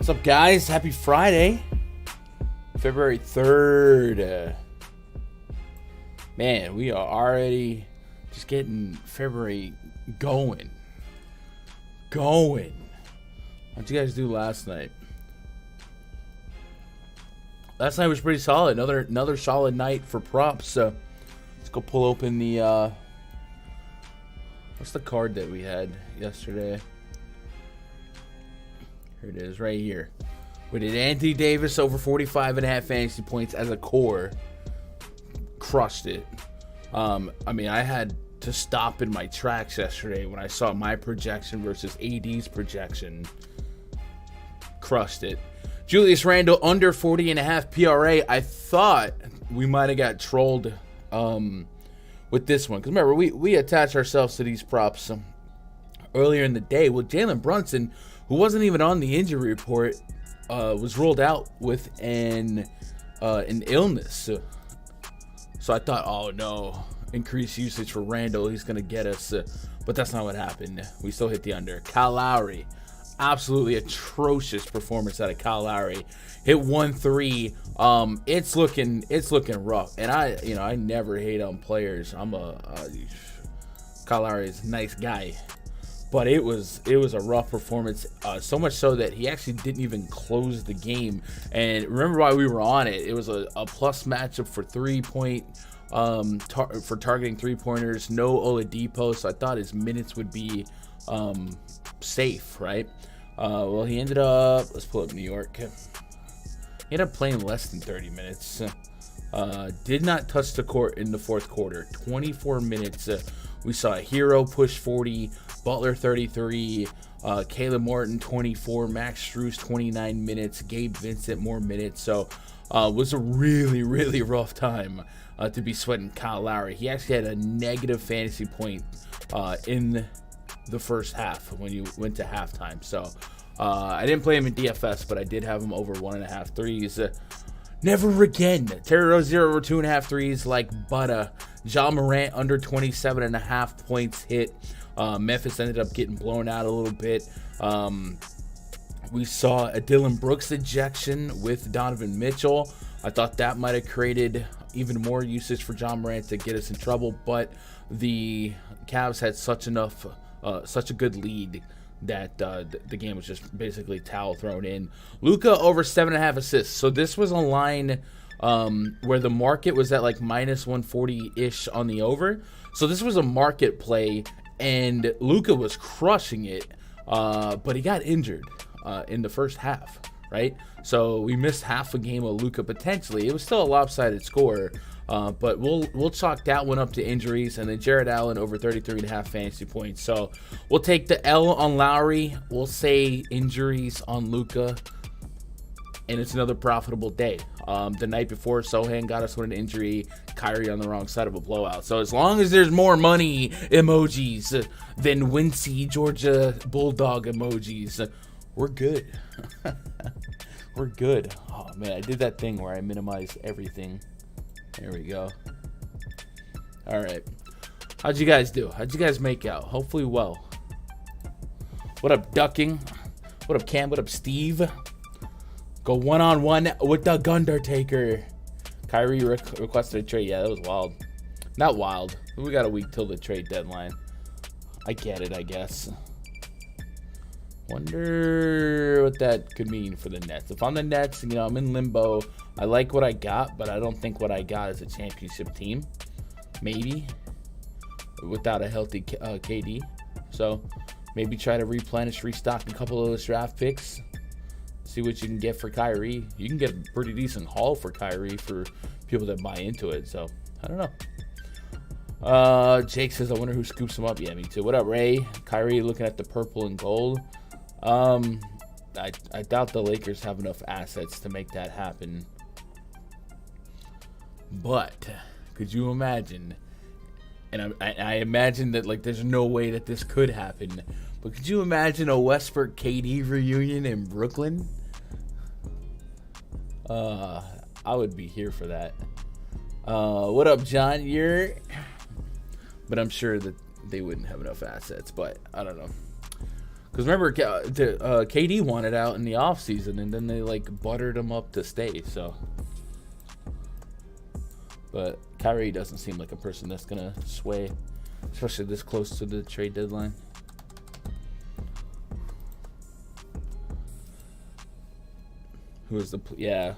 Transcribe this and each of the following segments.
What's up, guys? Happy Friday, February 3rd. Man, we are already just getting February going. How'd you guys do last night? Last night was pretty solid. Another solid night for props. So let's go pull open the what's the card that we had yesterday? Here it is, right here. We did Anthony Davis over 45.5 fantasy points as a core. Crushed it. I mean, I had to stop in my tracks yesterday when I saw my projection versus AD's projection. Crushed it. Julius Randle under 40.5 PRA. I thought we might have got trolled with this one. Because remember, we attached ourselves to these props earlier in the day. Well, Jalen Brunson, who wasn't even on the injury report, was ruled out with an illness. So I thought, oh no, increased usage for Randall, he's going to get us. But that's not what happened. We still hit the under. Kyle Lowry, absolutely atrocious performance out of Kyle Lowry. Hit 1-3. It's looking rough. And I never hate on players. Kyle Lowry is a nice guy. but it was a rough performance. So much so that he actually didn't even close the game. And remember why we were on it? It was a plus matchup for 3-point. For targeting 3-pointers, no Oladipo, so I thought his minutes would be safe, right? Well, he ended up, let's pull up New York. He ended up playing less than 30 minutes. Did not touch the court in the fourth quarter. 24 minutes. We saw Hero push 40, Butler 33, Caleb Martin 24, Max Strus 29 minutes, Gabe Vincent more minutes. So it was a really, really rough time to be sweating Kyle Lowry. He actually had a negative fantasy point in the first half when you went to halftime. So I didn't play him in DFS, but I did have him over 1.5 threes. Never again. Terry Rozier over 2.5 threes like butter. Ja Morant under 27.5 points hit. Memphis ended up getting blown out a little bit. We saw a Dylan Brooks ejection with Donovan Mitchell. I thought that might have created even more usage for Ja Morant to get us in trouble, but the Cavs had such a good lead that the game was just basically towel thrown in. Luka over 7.5 assists. So this was a line where the market was at like minus 140-ish on the over. So this was a market play, and Luka was crushing it, but he got injured in the first half, right? So we missed half a game of Luka potentially. It was still a lopsided score, but we'll chalk that one up to injuries. And then Jared Allen over 33.5 fantasy points. So we'll take the L on Lowry. We'll say injuries on Luka, and it's another profitable day. The night before, Sohan got us with an injury, Kyrie on the wrong side of a blowout. So as long as there's more money emojis than Wincy Georgia Bulldog emojis, we're good. We're good. Oh man, I did that thing where I minimize everything. There we go. All right. How'd you guys do? How'd you guys make out? Hopefully well. What up, Ducking? What up, Cam? What up, Steve? Go one-on-one with the Gundertaker. Kyrie requested a trade. Yeah, that was wild. Not wild. We got a week till the trade deadline. I get it, I guess. Wonder what that could mean for the Nets. If I'm the Nets, you know, I'm in limbo. I like what I got, but I don't think what I got is a championship team. Maybe. Without a healthy KD. So, maybe try to replenish, restock a couple of those draft picks. See what you can get for Kyrie. You can get a pretty decent haul for Kyrie for people that buy into it. So, I don't know. Jake says, I wonder who scoops him up. Yeah, me too. What up, Ray? Kyrie looking at the purple and gold. I doubt the Lakers have enough assets to make that happen. But could you imagine? And I imagine that like there's no way that this could happen. But could you imagine a Westbrook KD reunion in Brooklyn? I would be here for that. What up, John? But I'm sure that they wouldn't have enough assets. But I don't know. Because remember, KD wanted out in the offseason, and then they like buttered him up to stay. So, but Kyrie doesn't seem like a person that's gonna sway, especially this close to the trade deadline. Who is the yeah?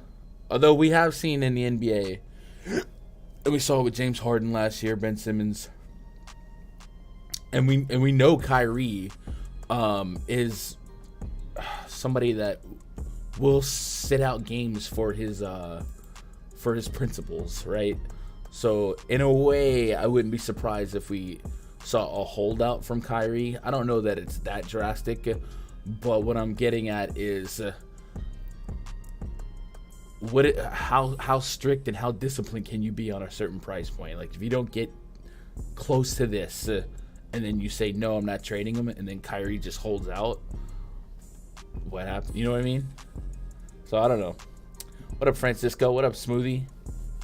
Although we have seen in the NBA, and we saw it with James Harden last year, Ben Simmons, and we know Kyrie is somebody that will sit out games for his principles, right? So in a way, I wouldn't be surprised if we saw a holdout from Kyrie. I don't know that it's that drastic, but what I'm getting at is how strict and how disciplined can you be on a certain price point? Like if you don't get close to this, and then you say no, I'm not trading him, and then Kyrie just holds out. What happened? You know what I mean? So I don't know. What up, Francisco? What up, Smoothie?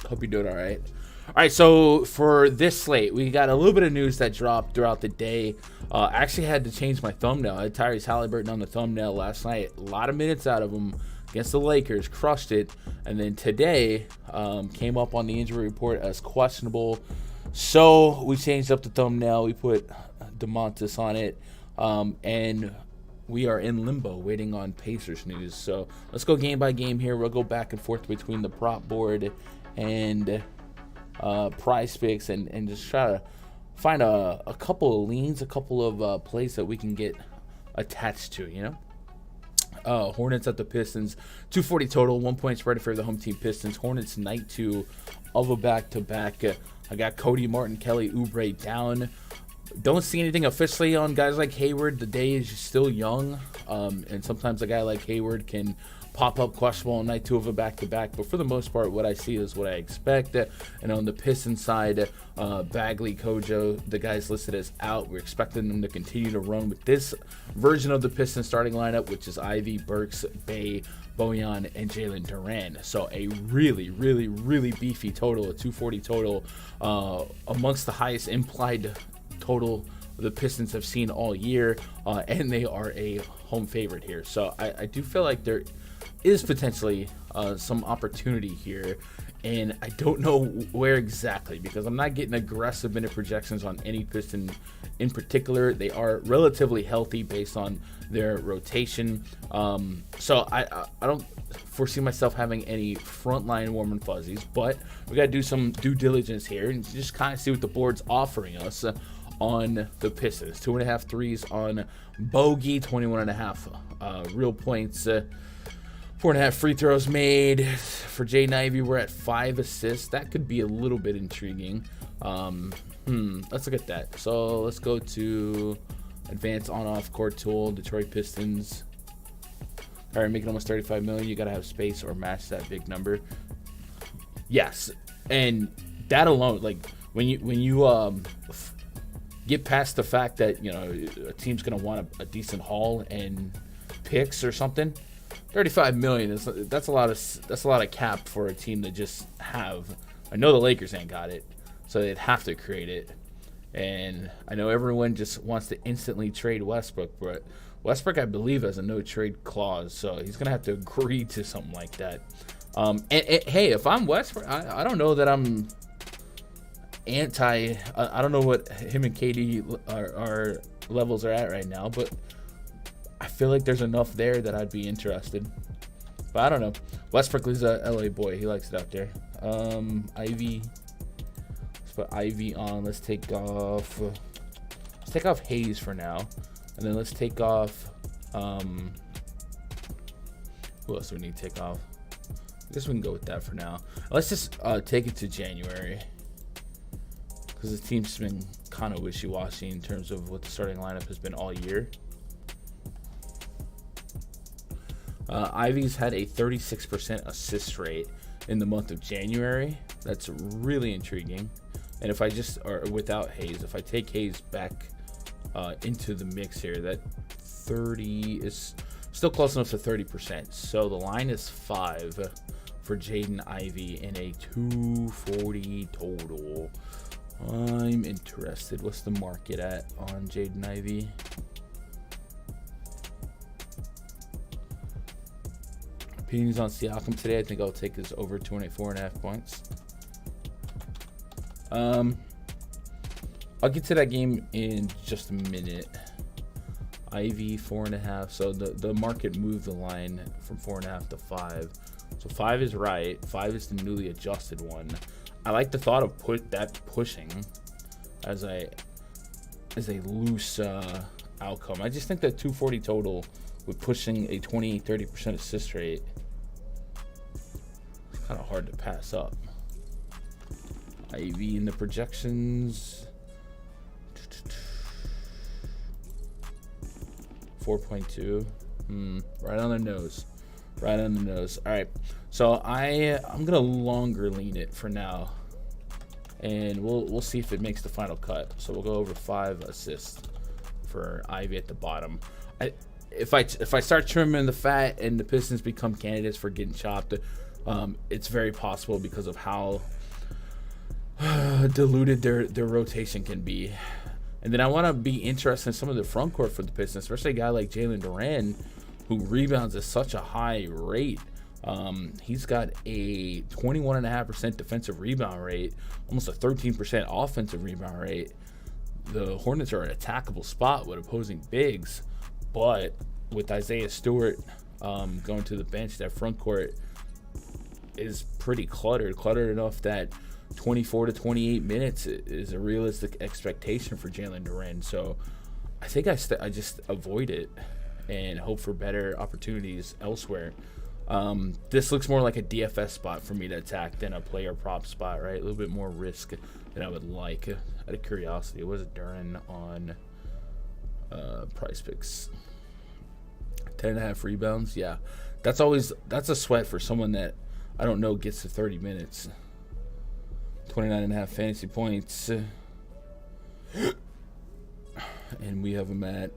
Hope you're doing all right. All right, so for this slate, we got a little bit of news that dropped throughout the day. I actually had to change my thumbnail. I had Tyrese Halliburton on the thumbnail last night. A lot of minutes out of him against the Lakers, crushed it. And then today came up on the injury report as questionable. So we changed up the thumbnail. We put DeMontis on it. And we are in limbo waiting on Pacers news. So let's go game by game here. We'll go back and forth between the prop board and PrizePicks and just try to find a couple of leans, a couple of plays that we can get attached to, you know? Hornets at the Pistons, 240 total, 1 point spread for the home team Pistons. Hornets night 2 of a back-to-back. I got Cody, Martin, Kelly, Oubre down. Don't see anything officially on guys like Hayward. The day is still young, and sometimes a guy like Hayward can pop up questionable on night 2 of a back-to-back. But for the most part, what I see is what I expect. And on the Pistons side, Bagley, Kojo, the guys listed as out. We're expecting them to continue to run with this version of the Pistons starting lineup, which is Ivy, Burks, Bay, Bojan, and Jalen Duran. So a really, really, really beefy total, a 240 total, amongst the highest implied total the Pistons have seen all year, and they are a home favorite here. So I do feel like there is potentially some opportunity here, and I don't know where exactly, because I'm not getting aggressive minute projections on any Piston in particular. They are relatively healthy based on their rotation, so I don't foresee myself having any frontline warm and fuzzies, but we got to do some due diligence here and just kind of see what the board's offering us on the Pistons. 2.5 threes on Bogey, 21.5 real points, 4.5 free throws made. For Jaden Ivey, we're at 5 assists. That could be a little bit intriguing. Let's look at that. So let's go to advanced on-off court tool, Detroit Pistons. All right, making almost 35 million. You got to have space or match that big number. Yes, and that alone, like when you get past the fact that, you know, a team's going to want a decent haul and picks or something, 35 million that's a lot of cap for a team to just have. I know the Lakers ain't got it, so they'd have to create it. And I know everyone just wants to instantly trade Westbrook, but Westbrook, I believe, has a no trade clause, so he's gonna have to agree to something like that. And hey, if I'm Westbrook, I don't know that I'm anti. I don't know what him and KD our levels are at right now, but I feel like there's enough there that I'd be interested. But I don't know. Westbrook is a LA boy. He likes it out there. Ivy. Let's put Ivy on. Let's take off Hayes for now, and then let's take off. Who else do we need to take off? I guess we can go with that for now. Let's just take it to January, because the team's been kind of wishy-washy in terms of what the starting lineup has been all year. Ivy's had a 36% assist rate in the month of January. That's really intriguing. And if I just, or without Hayes, if I take Hayes back into the mix here, that 30 is still close enough to 30%. So the line is 5 for Jaden Ivey in a 240 total. I'm interested. What's the market at on Jaden Ivey? Opinions on Siakam today. I think I'll take his over 24.5 points. I'll get to that game in just a minute. Ivy 4.5. So the market moved the line from 4.5 to 5. So 5 is right. 5 is the newly adjusted one. I like the thought of pushing as a loose outcome. I just think that 240 total with pushing a 20-30% assist rate, it's kind of hard to pass up. Ivy in the projections, 4.2. Right on the nose. Right on the nose. All right. So I'm gonna longer lean it for now, and we'll see if it makes the final cut. So we'll go over 5 assists for Ivy at the bottom. If I start trimming the fat and the Pistons become candidates for getting chopped, it's very possible because of how diluted their rotation can be. And then I want to be interested in some of the front court for the Pistons, especially a guy like Jalen Duran, who rebounds at such a high rate. He's got a 21.5% defensive rebound rate, almost a 13% offensive rebound rate. the Hornets are an attackable spot with opposing bigs, but with Isaiah Stewart going to the bench, that front court is pretty cluttered enough that 24 to 28 minutes is a realistic expectation for Jalen Duren. So I think I just avoid it and hope for better opportunities elsewhere. This looks more like a DFS spot for me to attack than a player prop spot, right? A little bit more risk than I would like. Out of curiosity, was it Duren on PrizePicks? 10.5 rebounds. Yeah, that's a sweat for someone that I don't know gets to 30 minutes. 29.5 fantasy points. And we have him at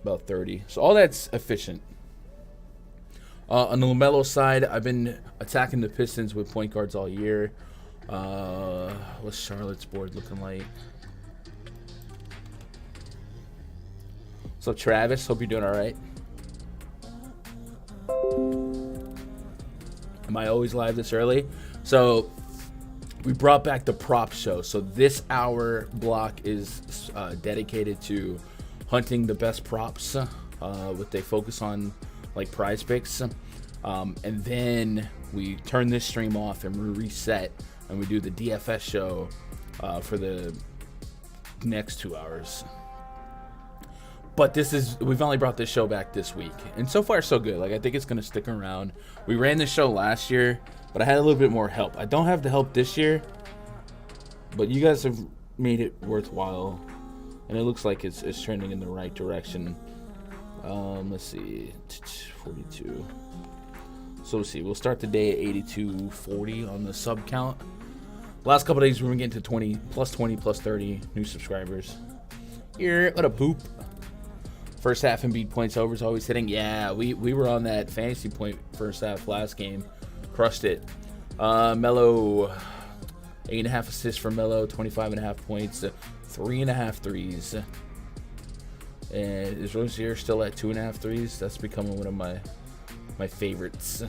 about 30. So all that's efficient. On the LaMelo side, I've been attacking the Pistons with point guards all year. What's Charlotte's board looking like? What's up, Travis? Hope you're doing all right. Am I always live this early? So we brought back the prop show. So this hour block is dedicated to hunting the best props with a focus on like PrizePicks. And then we turn this stream off and we reset and we do the DFS show for the next 2 hours. But we've only brought this show back this week, and so far so good. Like, I think it's gonna stick around. We ran this show last year, but I had a little bit more help. I don't have the help this year, but you guys have made it worthwhile, and it looks like it's trending in the right direction. Let's see, 42. So let's see. We'll start the day at 8240 on the sub count. Last couple days we've been getting to 20 plus 30 new subscribers. Here, what a poop. First half Embiid points over is always hitting. Yeah, we were on that fantasy point first half last game. Crushed it. Melo, 8.5 assists for Melo, 25.5 points, 3.5 threes. And is Rozier still at 2.5 threes? That's becoming one of my favorites.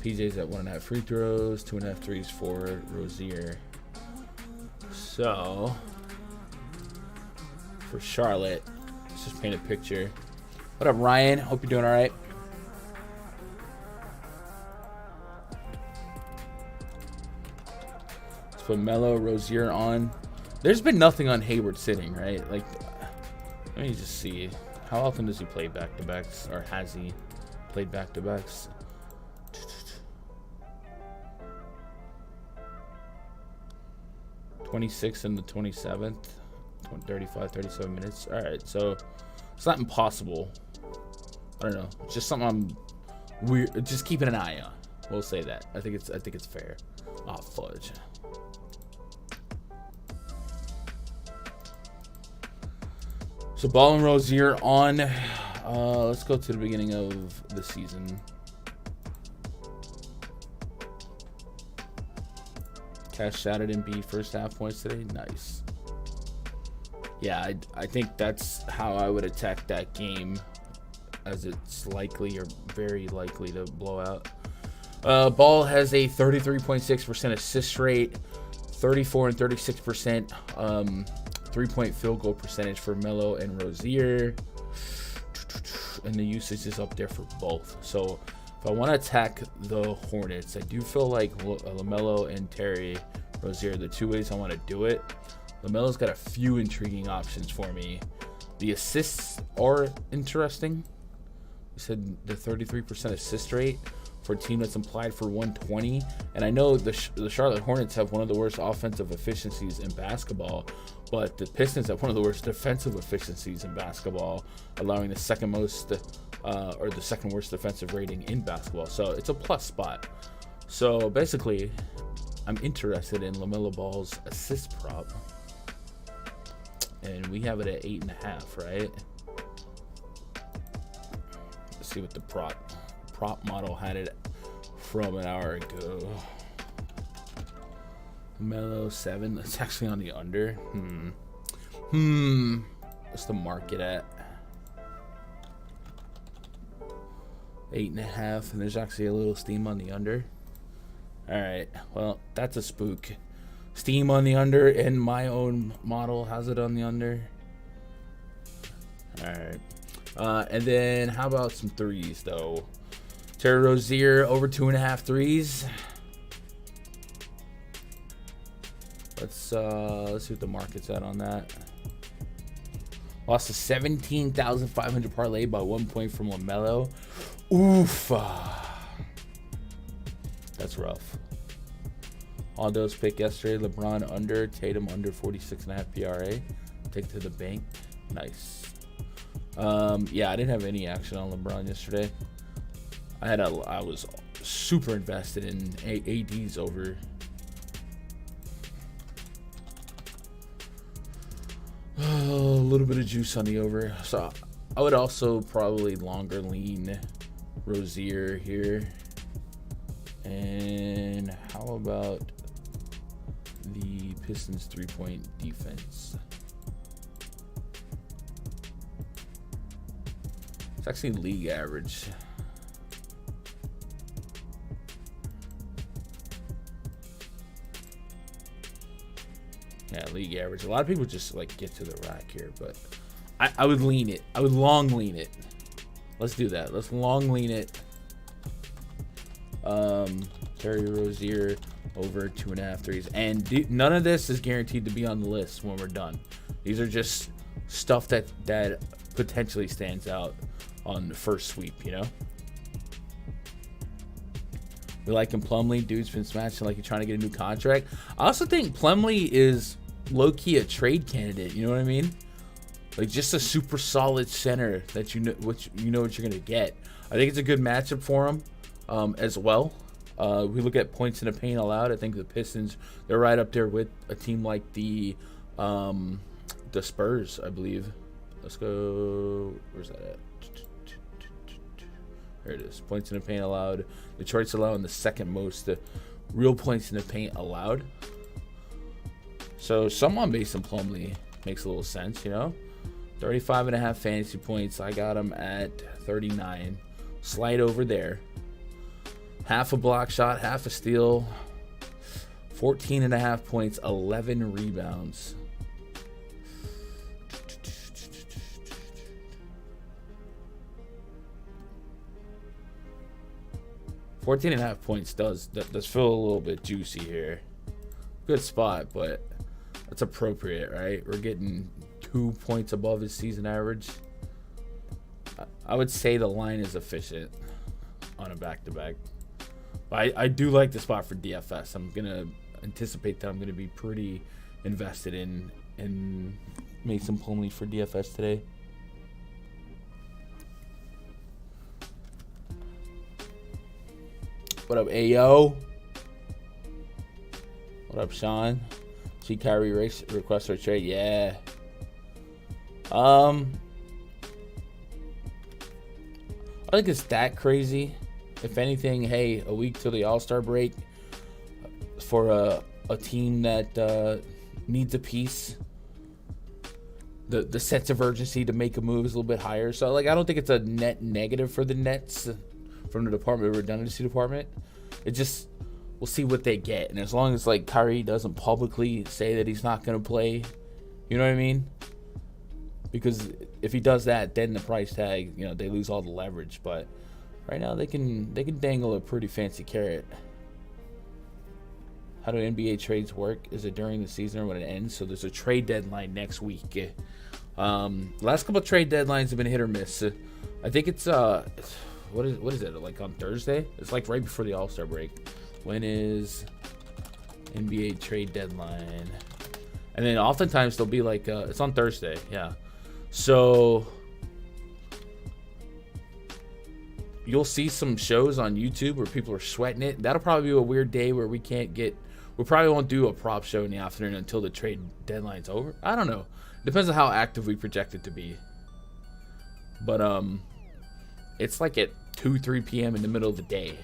PJ's at 1.5 free throws, 2.5 threes for Rozier. So for Charlotte, let's just paint a picture. What up, Ryan? Hope you're doing all right. Let's put Melo, Rozier on. There's been nothing on Hayward sitting, right? Like, let me just see. How often does he play back-to-backs? Or has he played back-to-backs? 26th and the 27th. 35, 37 minutes. All right, so it's not impossible. I don't know. It's just something I'm just keeping an eye on. We'll say that. I think it's fair. Oh, fudge. So Ball and Rozier on. Let's go to the beginning of the season. Cash shouted Embiid first half points today. Nice. Yeah, I think that's how I would attack that game, as it's likely or very likely to blow out. Ball has a 33.6% assist rate, 34 and 36% three-point field goal percentage for Melo and Rozier, and the usage is up there for both. So if I want to attack the Hornets, I do feel like LaMelo and Terry Rozier are the two ways I want to do it. LaMelo's got a few intriguing options for me. The assists are interesting. We said the 33% assist rate for a team that's implied for 120. And I know the Charlotte Hornets have one of the worst offensive efficiencies in basketball, but the Pistons have one of the worst defensive efficiencies in basketball, allowing the second most or the second worst defensive rating in basketball. So it's a plus spot. So basically, I'm interested in LaMelo Ball's assist prop. And we have it at 8.5, right? Let's see what the prop model had it from an hour ago. Melo 7. That's actually on the under. What's the market at? 8.5, and there's actually a little steam on the under. All right. Well, that's a spook. Steam on the under, and my own model has it on the under. All right. And then how about some threes, though? Terry Rozier over 2.5 threes. Let's see what the market's at on that. Lost a 17,500 parlay by 1 point from LaMelo. Oof. That's rough. Aldo's pick yesterday. LeBron under. Tatum under 46.5 PRA. Take to the bank. Nice. Yeah, I didn't have any action on LeBron yesterday. I was super invested in AD's over. A little bit of juice on the over. So I would also probably longer lean Rozier here. And how about the Pistons 3-point defense? It's actually league average. Yeah, league average. A lot of people just like get to the rack here, but I would lean it. I would long lean it. Let's do that. Let's long lean it. Terry Rozier over 2.5 threes. And none of this is guaranteed to be on the list when we're done. These are just stuff that potentially stands out on the first sweep, you know? We like him. Plumlee, dude's been smashing like he's trying to get a new contract. I also think Plumlee is low-key a trade candidate. You know what I mean? Like just a super solid center that you know what you're gonna get. I think it's a good matchup for him as well. We look at points in the paint allowed. I think the Pistons, they're right up there with a team like the Spurs, I believe. Let's go. Where's that at? There it is. Points in the paint allowed. Detroit's allowing the second most real points in the paint allowed. So someone based on Plumlee makes a little sense, you know. 35.5 fantasy points. I got him at 39. Slide over there. Half a block shot, half a steal. 14.5 points, 11 rebounds. $14.5 points does feel a little bit juicy here. Good spot, but that's appropriate, right? We're getting 2 points above his season average. I would say the line is efficient on a back-to-back. But I do like the spot for DFS. I'm going to anticipate that I'm going to be pretty invested in Mason Plumlee for DFS today. What up, Ayo? What up, Sean? See Kyrie request for a trade? Yeah. I think it's that crazy. If anything, hey, a week till the All-Star break for a team that needs a piece. The sense of urgency to make a move is a little bit higher. So, like, I don't think it's a net negative for the Nets from the Department of Redundancy department. It just, we'll see what they get. And as long as, like, Kyrie doesn't publicly say that he's not going to play, you know what I mean? Because if he does that, then the price tag, you know, they lose all the leverage. But right now they can dangle a pretty fancy carrot. How do NBA trades work? Is it during the season or when it ends? So there's a trade deadline next week. Last couple of trade deadlines have been hit or miss. I think it's what is it, like on Thursday? It's like right before the All-Star break. When is NBA trade deadline? And then oftentimes they'll be like it's on Thursday, yeah. So you'll see some shows on YouTube where people are sweating it. That'll probably be a weird day where we probably won't do a prop show in the afternoon until the trade deadline's over. I don't know. Depends on how active we project it to be. But it's like at 2-3 p.m. in the middle of the day.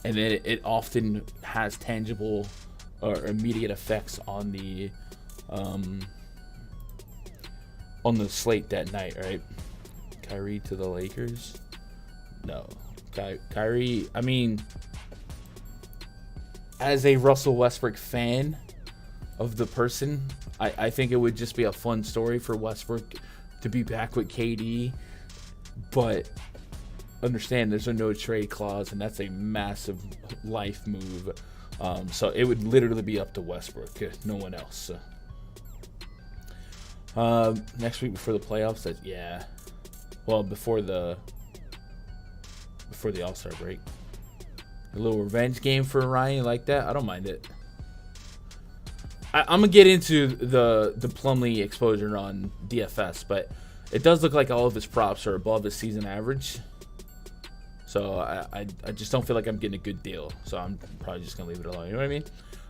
And then it often has tangible or immediate effects on the slate that night, right? Kyrie to the Lakers? No. Kyrie, I mean, as a Russell Westbrook fan, of the person. I think it would just be a fun story for Westbrook to be back with KD, but understand there's a no trade clause, and that's a massive life move. So it would literally be up to Westbrook, no one else. Next week before the playoffs, before the All-Star break. A little revenge game for Ryan, like that? I don't mind it. I'm going to get into the Plumlee exposure on DFS, but it does look like all of his props are above his season average. So I just don't feel like I'm getting a good deal. So I'm probably just going to leave it alone. You know what I mean?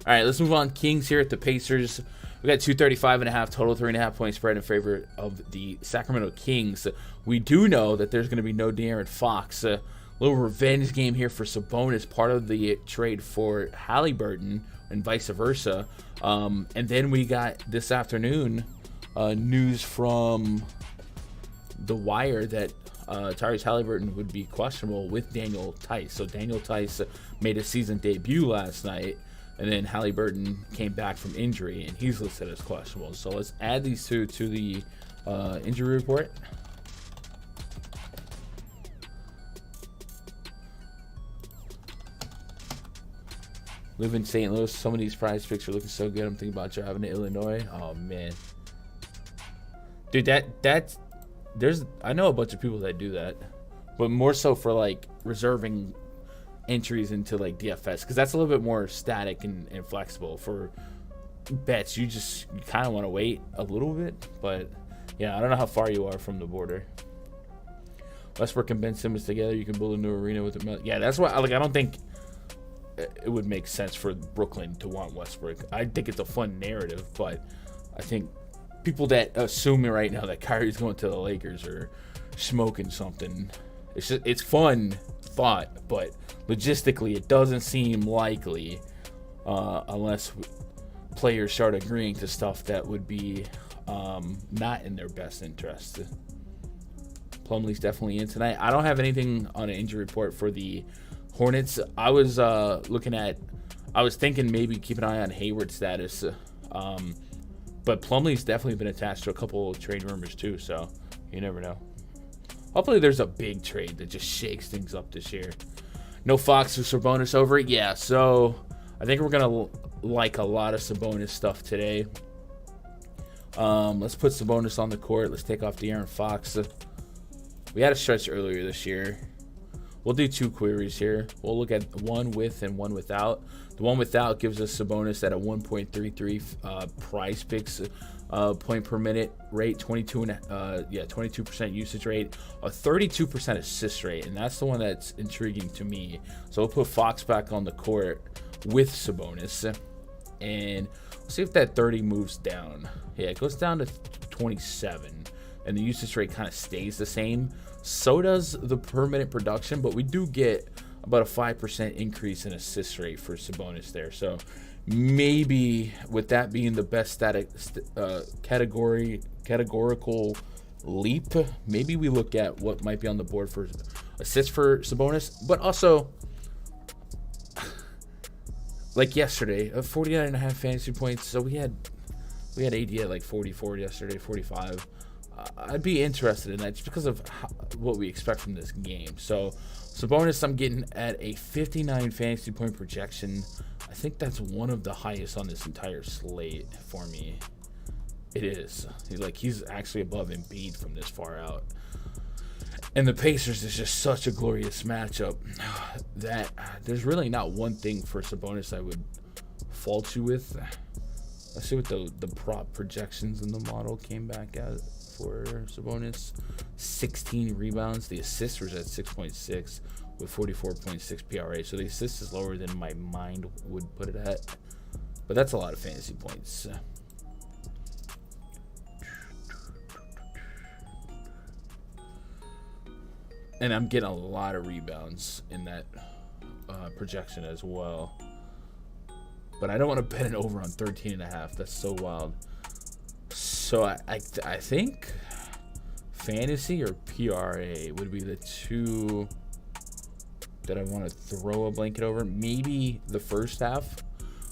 All right, let's move on. Kings here at the Pacers. We got 235.5 total, 3.5 point spread in favor of the Sacramento Kings. We do know that there's going to be no De'Aaron Fox. A little revenge game here for Sabonis, part of the trade for Halliburton and vice versa. And then we got this afternoon news from The Wire that Tyrese Halliburton would be questionable with Daniel Tice. So Daniel Tice made a season debut last night, and then Halliburton came back from injury, and he's listed as questionable. So let's add these two to the injury report. Live in St. Louis. Some of these prize picks are looking so good. I'm thinking about driving to Illinois. Oh man, dude, I know a bunch of people that do that, but more so for like reserving entries into like DFS, because that's a little bit more static and flexible. For bets, you kind of want to wait a little bit, but yeah, I don't know how far you are from the border. Westbrook and Ben Simmons together, you can build a new arena with them. Yeah, that's why. I don't think it would make sense for Brooklyn to want Westbrook. I think it's a fun narrative, but I think people that assume right now that Kyrie's going to the Lakers are smoking something. It's fun thought, but logistically it doesn't seem likely unless players start agreeing to stuff that would be not in their best interest. Plumlee's definitely in tonight. I don't have anything on an injury report for the Hornets. I was thinking maybe keep an eye on Hayward's status, but Plumlee's definitely been attached to a couple of trade rumors too, so you never know. Hopefully there's a big trade that just shakes things up this year. No Fox or Sabonis over it? Yeah, so I think we're going to like a lot of Sabonis stuff today. Let's put Sabonis on the court. Let's take off De'Aaron Fox. We had a stretch earlier this year. We'll do two queries here. We'll look at one with and one without. The one without gives us Sabonis at a 1.33 PrizePicks point per minute rate, 22% usage rate, a 32% assist rate, and that's the one that's intriguing to me. So we'll put Fox back on the court with Sabonis, and we'll see if that 30 moves down. Yeah, it goes down to 27, and the usage rate kind of stays the same. So does the per minute production, but we do get about a 5% increase in assist rate for Sabonis there. So maybe with that being the best categorical leap, maybe we look at what might be on the board for assists for Sabonis, but also like yesterday, 49.5 fantasy points. So we had AD at like 44 yesterday, 45. I'd be interested in that just because of what we expect from this game. So Sabonis, I'm getting at a 59 fantasy point projection. I think that's one of the highest on this entire slate for me. It is. He's actually above Embiid from this far out. And the Pacers is just such a glorious matchup that there's really not one thing for Sabonis I would fault you with. Let's see what the prop projections in the model came back at for Sabonis. 16 rebounds. The assist was at 6.6 with 44.6 PRA. So the assist is lower than my mind would put it at. But that's a lot of fantasy points. And I'm getting a lot of rebounds in that projection as well. But I don't want to bet it over on 13.5. That's so wild. So I think fantasy or PRA would be the two that I want to throw a blanket over. Maybe the first half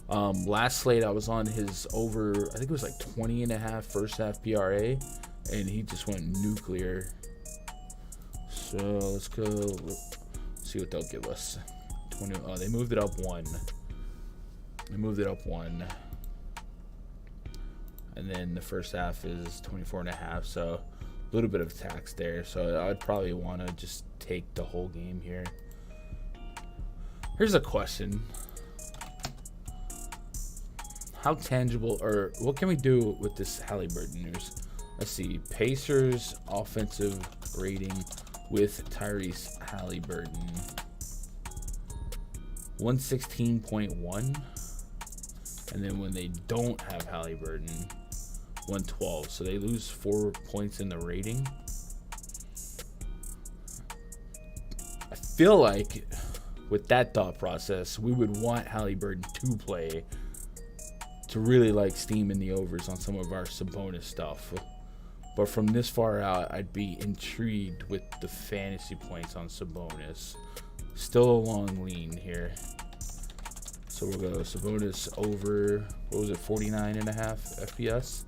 Last slate I was on his over, I think it was like 20.5 first half PRA, and he just went nuclear. So let's go see what they'll give us. 20. Oh, they moved it up one. And then the first half is 24.5. So a little bit of tax there. So I'd probably want to just take the whole game here. Here's a question. How tangible, or what can we do with this Halliburton news? Let's see. Pacers offensive rating with Tyrese Halliburton. 116.1. And then when they don't have Halliburton, 112. So they lose 4 points in the rating. I feel like with that thought process, we would want Halliburton to play to really like steam in the overs on some of our Sabonis stuff. But from this far out, I'd be intrigued with the fantasy points on Sabonis. Still a long lean here. So we'll go Sabonis over, what was it, 49.5 FPS.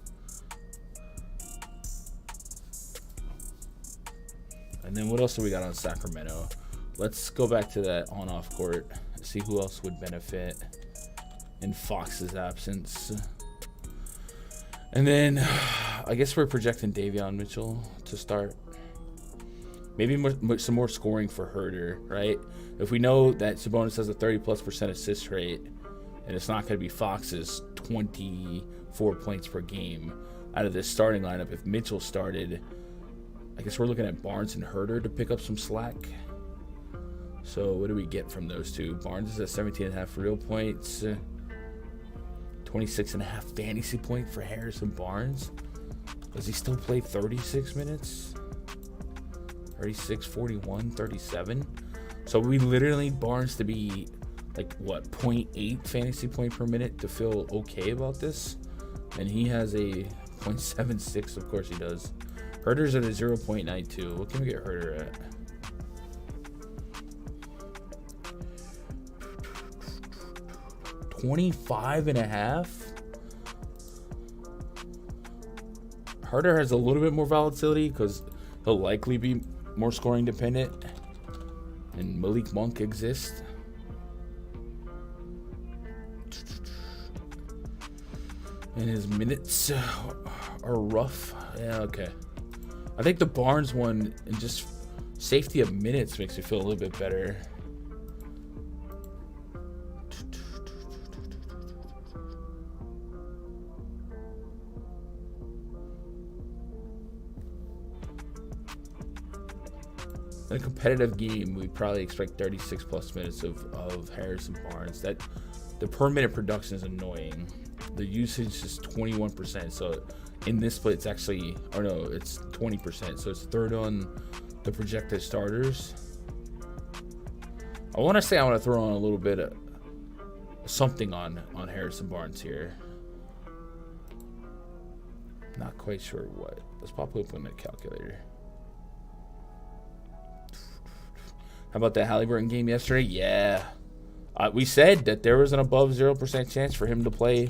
And then what else do we got on Sacramento? Let's go back to that on-off court. See who else would benefit in Fox's absence. And then I guess we're projecting Davion Mitchell to start. Maybe some more scoring for Herter, right? If we know that Sabonis has a 30+% assist rate, and it's not going to be Fox's 24 points per game out of this starting lineup, if Mitchell started, I guess we're looking at Barnes and Herter to pick up some slack. So what do we get from those two? Barnes is at 17.5 real points, 26.5 fantasy point for Harrison Barnes. Does he still play 36 minutes? 36, 41, 37. So we literally need Barnes to be like, what, 0.8 fantasy point per minute to feel okay about this? And he has a 0.76. Of course he does. Herter's at a 0.92. What can we get Herter at? $25.5. Herter has a little bit more volatility because he'll likely be more scoring dependent, and Malik Monk exists. And his minutes are rough. Yeah, okay. I think the Barnes one and just safety of minutes makes me feel a little bit better. In a competitive game, we probably expect 36+ minutes of Harrison Barnes. That the per minute production is annoying. The usage is 21%. So in this split, it's actually, or no, it's 20%. So it's third on the projected starters. I want to throw on a little bit of something on Harrison Barnes here. Not quite sure what. Let's pop open the calculator. How about that Halliburton game yesterday? Yeah. We said that there was an above 0% chance for him to play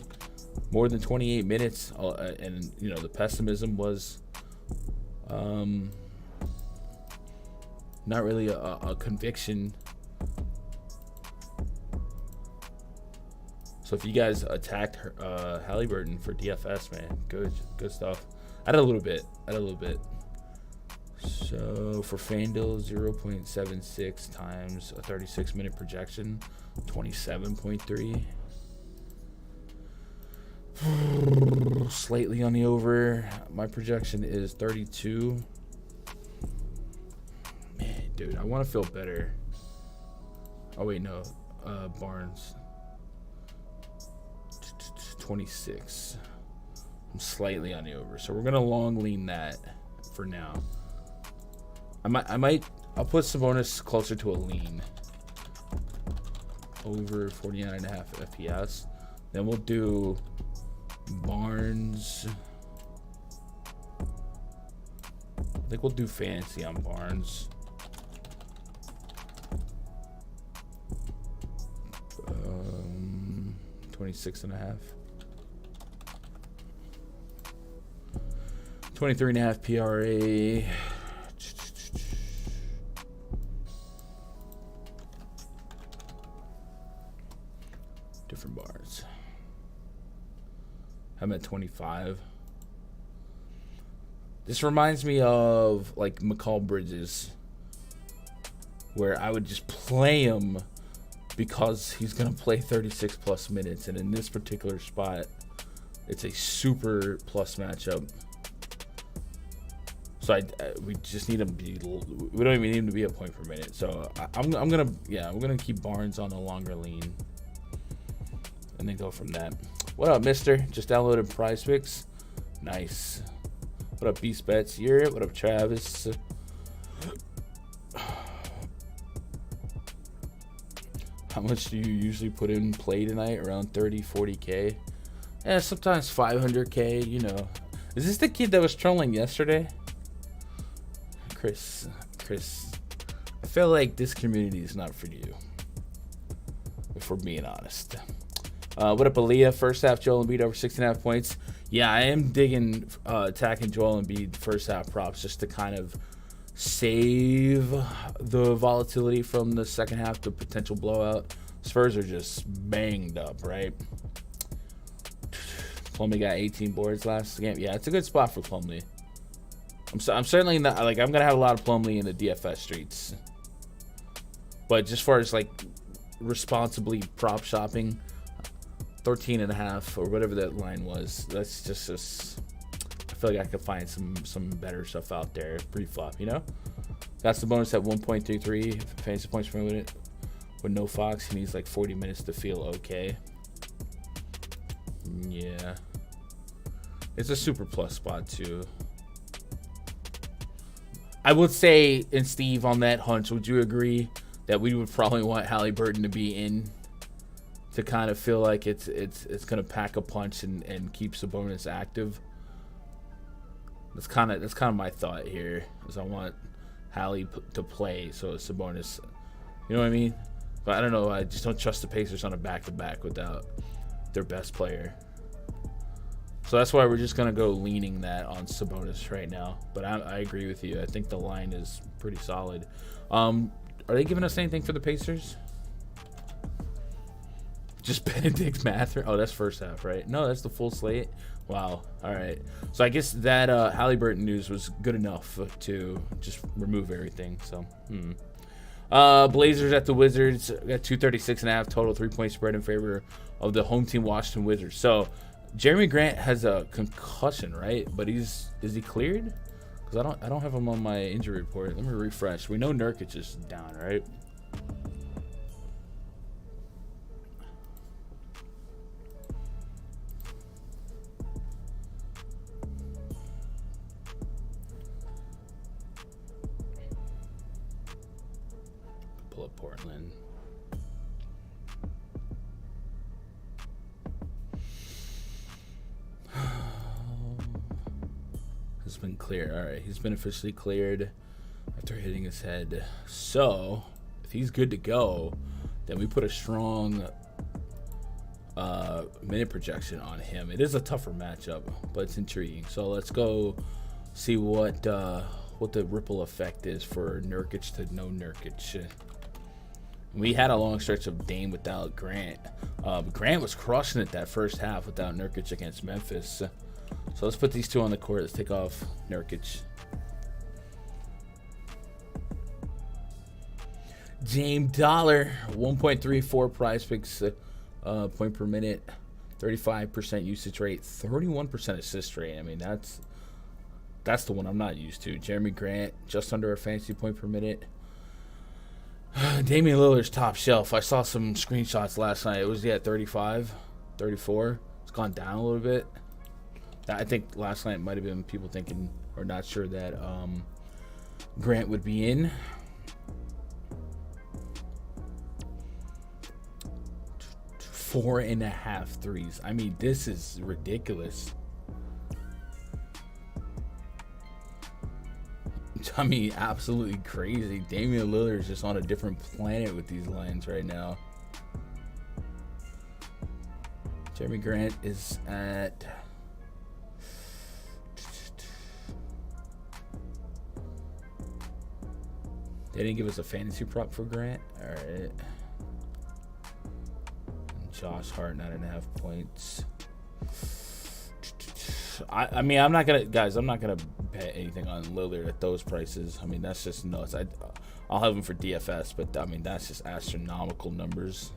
more than 28 minutes. And, you know, the pessimism was not really a conviction. So if you guys attacked Halliburton for DFS, man, good stuff. Add a little bit. So for FanDuel, 0.76 times a 36-minute projection, 27.3. Slightly on the over. My projection is 32. Man, dude, I want to feel better. Oh, wait, no. Barnes. 26. I'm slightly on the over. So we're going to long lean that for now. I'll put Sabonis closer to a lean. Over 49.5 FPS. Then we'll do Barnes. I think we'll do fancy on Barnes. 29.5 26.5. 23.5 PRA. Different bars. I'm at 25. This reminds me of like McCall Bridges, where I would just play him because he's going to play 36 plus minutes. And in this particular spot, it's a super plus matchup. So we just need him to be, we don't even need him to be a point per minute. So I'm gonna keep Barnes on a longer lean and then go from that. What up, mister? Just downloaded PrizePicks. Nice. What up, Beast Bets? Here. What up, Travis? How much do you usually put in play tonight? Around 30, 40K? Yeah, sometimes 500K, you know. Is this the kid that was trolling yesterday? Chris, I feel like this community is not for you, if we're being honest. What up, Aaliyah? First half, Joel Embiid over 6.5 points. Yeah, I am digging attacking Joel Embiid first half props just to kind of save the volatility from the second half, the potential blowout. Spurs are just banged up, right? Plumlee got 18 boards last game. Yeah, it's a good spot for Plumlee. I'm certainly not like I'm gonna have a lot of Plumlee in the DFS streets, but just far as like responsibly prop shopping, 13.5 or whatever that line was, that's just I feel like I could find some better stuff out there pre-flop, you know. That's the bonus at 1.33 fantasy points per minute with no Fox. He needs like 40 minutes to feel okay. Yeah, it's a super plus spot too. I would say, and Steve, on that hunch, would you agree that we would probably want Halliburton to be in to kind of feel like it's going to pack a punch and keep Sabonis active? That's kind of my thought here, is I want Hallie to play so Sabonis, you know what I mean? But I don't know. I just don't trust the Pacers on a back-to-back without their best player. So that's why we're just going to go leaning that on Sabonis right now. But I agree with you. I think the line is pretty solid. Are they giving us anything for the Pacers? Just Benedict Mathurin? Oh, that's first half, right? No, that's the full slate. Wow. All right. So I guess that Halliburton news was good enough to just remove everything. So, Blazers at the Wizards. Got 236.5 total 3-point spread in favor of the home team Washington Wizards. So, Jeremy Grant has a concussion, right? But is he cleared? Because I don't have him on my injury report. Let me refresh. We know Nurkic is down, right? Pull up Portland. Has been cleared. All right, he's been officially cleared after hitting his head. So if he's good to go, then we put a strong minute projection on him. It is a tougher matchup, but it's intriguing. So let's go see what the ripple effect is for Nurkic to no Nurkic. We had a long stretch of Dame without Grant. Grant was crushing it that first half without Nurkic against Memphis. So let's put these two on the court. Let's take off Nurkic. James Dollar, 1.34 PrizePicks point per minute, 35% usage rate, 31% assist rate. I mean, that's the one I'm not used to. Jeremy Grant, just under a fantasy point per minute. Damian Lillard's top shelf. I saw some screenshots last night. It was at 35, 34. It's gone down a little bit. I think last night might have been people thinking or not sure that Grant would be in. Four and a half threes. I mean, this is ridiculous. I mean, absolutely crazy. Damian Lillard is just on a different planet with these lines right now. Jeremy Grant is at... They didn't give us a fantasy prop for Grant. All right. And Josh Hart, 9.5 points. I mean, I'm not gonna, guys. I'm not gonna bet anything on Lillard at those prices. I mean, that's just nuts. I'll have him for DFS, but I mean, that's just astronomical numbers.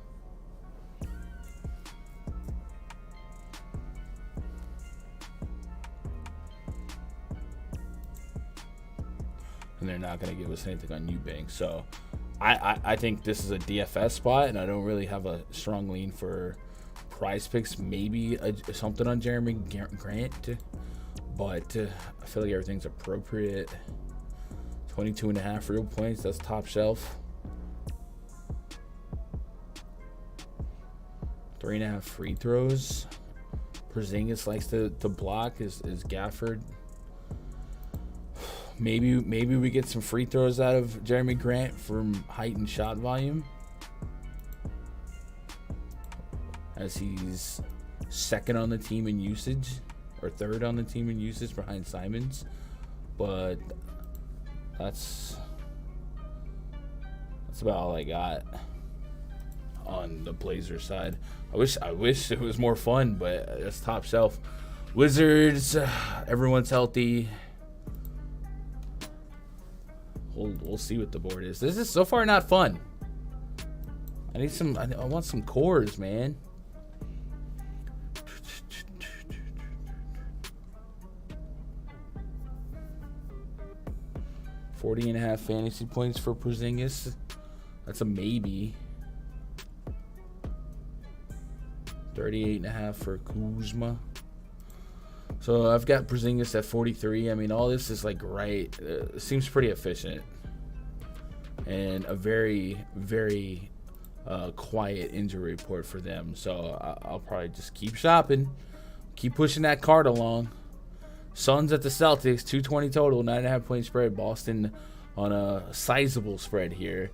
And they're not going to give us anything on Eubank. So I think this is a DFS spot, and I don't really have a strong lean for PrizePicks. Maybe something on Jeremy Grant, but I feel like everything's appropriate. 22.5 real points. That's top shelf. 3.5 free throws. Porzingis likes to block. Is Gafford. Maybe we get some free throws out of Jeremy Grant from height and shot volume, as he's second on the team in usage, or third on the team in usage behind Simons. But that's about all I got on the Blazers side. I wish it was more fun, but that's top shelf. Wizards, everyone's healthy. We'll see what the board is. This is so far not fun. I want some cores, man. $40.5 fantasy points for Porzingis. That's a maybe. 38.5 for Kuzma. So I've got Porzingis at 43. I mean, all this is like right. Seems pretty efficient, and a very, very quiet injury report for them. So I'll probably just keep shopping, keep pushing that card along. Suns at the Celtics, 220 total, 9.5 point spread. Boston on a sizable spread here.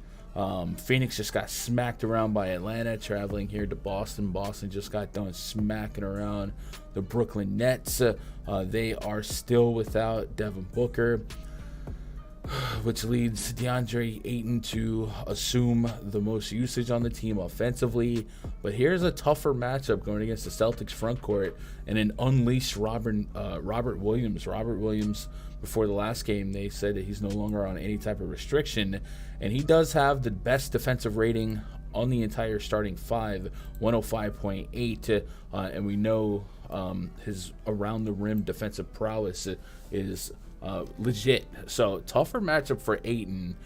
Phoenix just got smacked around by Atlanta, traveling here to Boston. Boston just got done smacking around the Brooklyn Nets. They are still without Devin Booker, which leads DeAndre Ayton to assume the most usage on the team offensively. But here's a tougher matchup going against the Celtics front court and an unleashed Robert Williams. Robert Williams, before the last game, they said that he's no longer on any type of restriction, and he does have the best defensive rating on the entire starting five, 105.8, and we know his around the rim defensive prowess is legit. So tougher matchup for Ayton,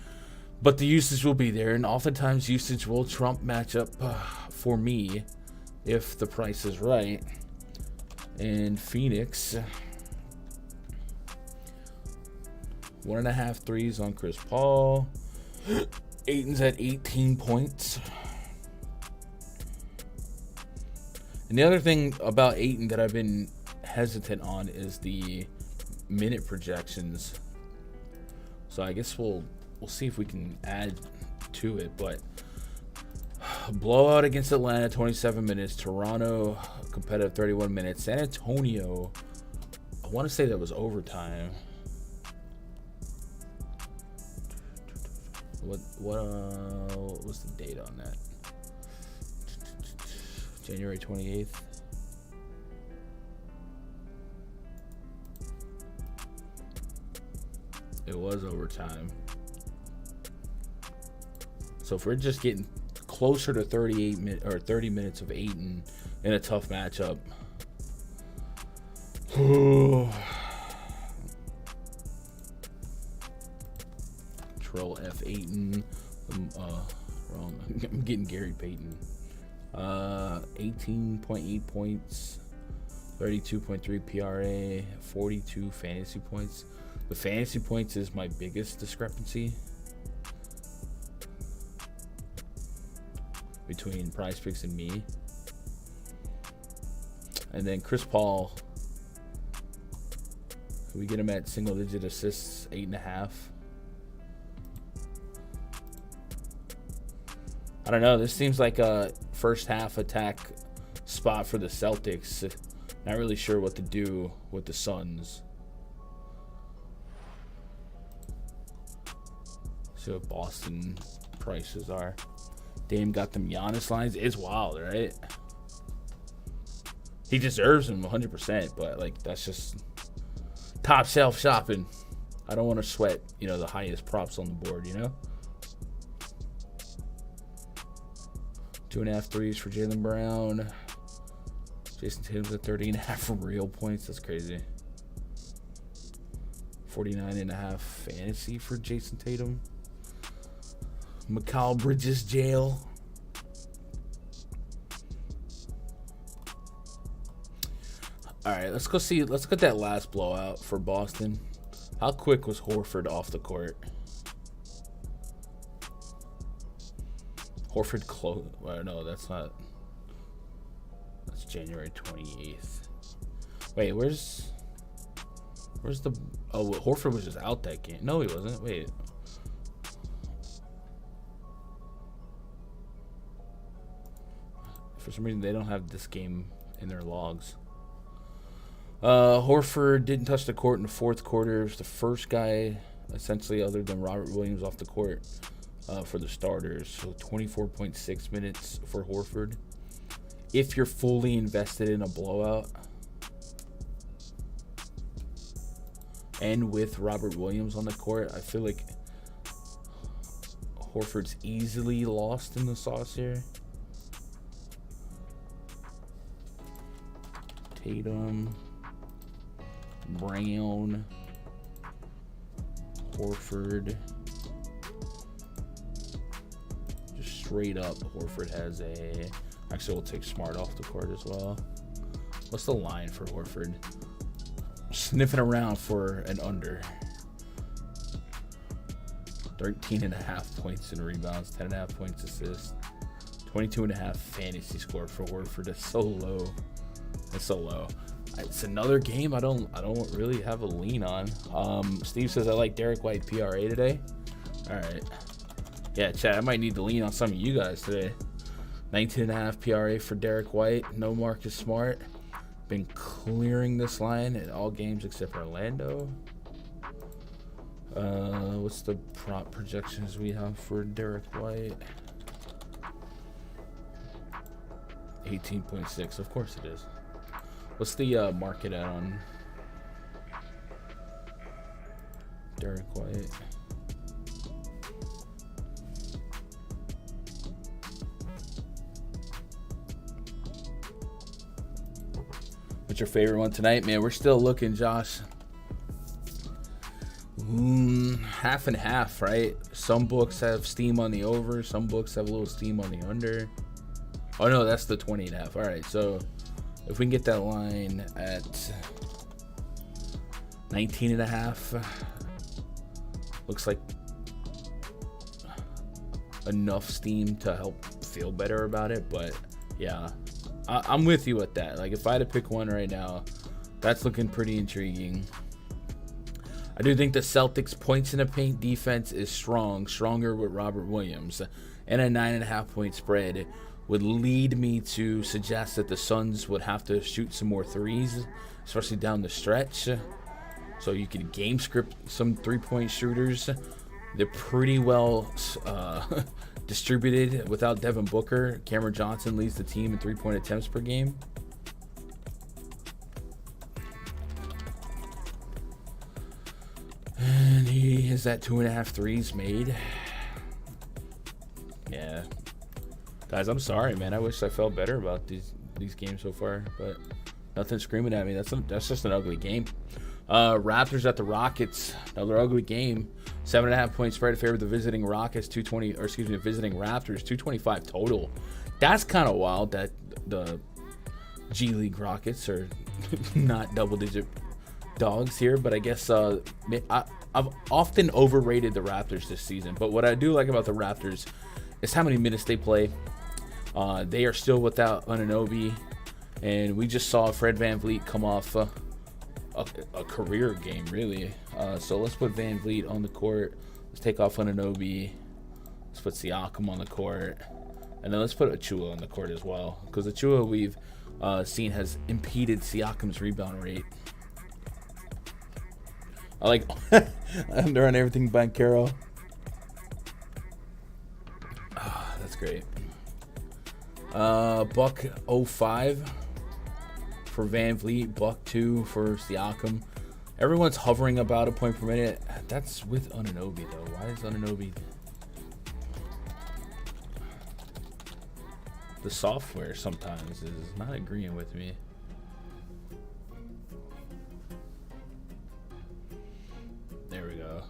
but the usage will be there, and oftentimes usage will trump matchup for me if the price is right. And Phoenix, 1.5 threes on Chris Paul. Ayton's at 18 points. And the other thing about Ayton that I've been hesitant on is the minute projections. So I guess we'll see if we can add to it. But blowout against Atlanta, 27 minutes. Toronto, competitive, 31 minutes. San Antonio, I want to say that was overtime. What's the date on that? January 28th. It was overtime. So if we're just getting closer to 30 minutes of Ayton in a tough matchup. Control F Ayton. Wrong. I'm getting Gary Payton. 18.8 points, 32.3 PRA, 42 fantasy points. The fantasy points is my biggest discrepancy between PrizePicks and me. And then Chris Paul, we get him at single digit assists, 8.5. I don't know. This seems like a first half attack spot for the Celtics. Not really sure what to do with the Suns. See what Boston prices are. Dame got them Giannis lines. It's wild, right? He deserves them 100%, but like that's just top shelf shopping. I don't want to sweat, the highest props on the board, 2.5 threes for Jaylen Brown. Jason Tatum's at 30.5 real points. That's crazy. 49.5 fantasy for Jason Tatum. Mikal Bridges jail. All right, let's go see. Let's get that last blowout for Boston. How quick was Horford off the court? Horford close. Well, no, that's not. That's January 28th. Wait, where's the? Oh, Horford was just out that game. No, he wasn't. Wait. For some reason, they don't have this game in their logs. Horford didn't touch the court in the fourth quarter. It was the first guy, essentially, other than Robert Williams, off the court for the starters. So 24.6 minutes for Horford. If you're fully invested in a blowout, and with Robert Williams on the court, I feel like Horford's easily lost in the sauce here. Tatum, Brown, Horford. Just straight up, Horford has a... Actually, we'll take Smart off the court as well. What's the line for Horford? Sniffing around for an under. 13.5 points in rebounds, 10.5 points assists, 22.5 fantasy score for Horford. That's so low. It's so low. It's another game I don't really have a lean on. Steve says I like Derek White PRA today. All right. Yeah, chat. I might need to lean on some of you guys today. 19.5 PRA for Derek White. No Marcus Smart. Been clearing this line in all games except for Orlando. What's the prop projections we have for Derek White? 18.6. Of course it is. What's the market at on Derek White? What's your favorite one tonight? Man, we're still looking, Josh. Half and half, right? Some books have steam on the over. Some books have a little steam on the under. Oh, no, that's the 20.5. All right, so if we can get that line at 19.5, looks like enough steam to help feel better about it. But yeah, I'm with you with that. Like if I had to pick one right now, that's looking pretty intriguing. I do think the Celtics points in the paint defense is stronger with Robert Williams, and a 9.5 point spread would lead me to suggest that the Suns would have to shoot some more threes, especially down the stretch. So you could game script some 3-point shooters. They're pretty well distributed without Devin Booker. Cameron Johnson leads the team in 3-point attempts per game. And he has that 2.5 threes made. Yeah. Guys, I'm sorry, man. I wish I felt better about these games so far, but nothing screaming at me. That's just an ugly game. Raptors at the Rockets, another ugly game. 7.5 point spread in favor of the visiting Rockets. Visiting Raptors. 225 total. That's kind of wild that the G League Rockets are not double-digit dogs here, but I guess I've often overrated the Raptors this season. But what I do like about the Raptors is how many minutes they play. They are still without Anunoby, and we just saw Fred VanVleet come off a career game, really. So let's put VanVleet on the court. Let's take off Anunoby. Let's put Siakam on the court. And then let's put Achua on the court as well, because Achua we've seen has impeded Siakam's rebound rate. I like under on everything by Carroll. Oh, that's great. Buck 05 for Van Vliet, buck 2 for Siakam. Everyone's hovering about a point per minute. That's with Anunoby though. Why is Anunoby? The software sometimes is not agreeing with me. There we go.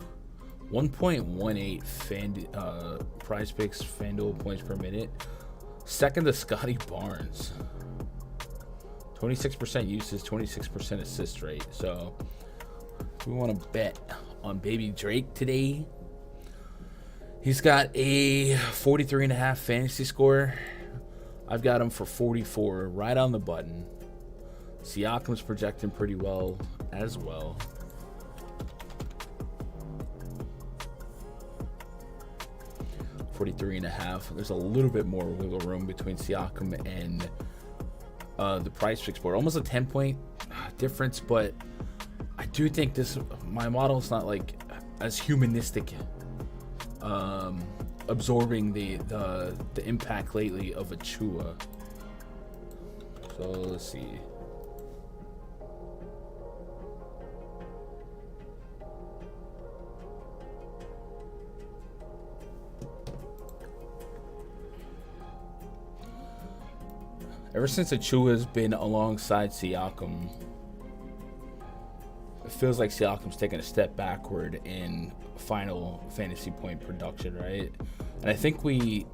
1.18 PrizePicks FanDuel points per minute. Second to Scotty Barnes. 26% usage, 26% assist rate. So we want to bet on baby Drake today. He's got a 43.5 fantasy score. I've got him for 44, right on the button. Siakam's projecting pretty well as well. $43.5. There's a little bit more wiggle room between Siakam and the PrizePicks board. Almost a 10-point difference, but I do think my model's not like as humanistic, absorbing the impact lately of Achua. So let's see. Ever since Achua's been alongside Siakam, it feels like Siakam's taking a step backward in final fantasy point production, right? And I think we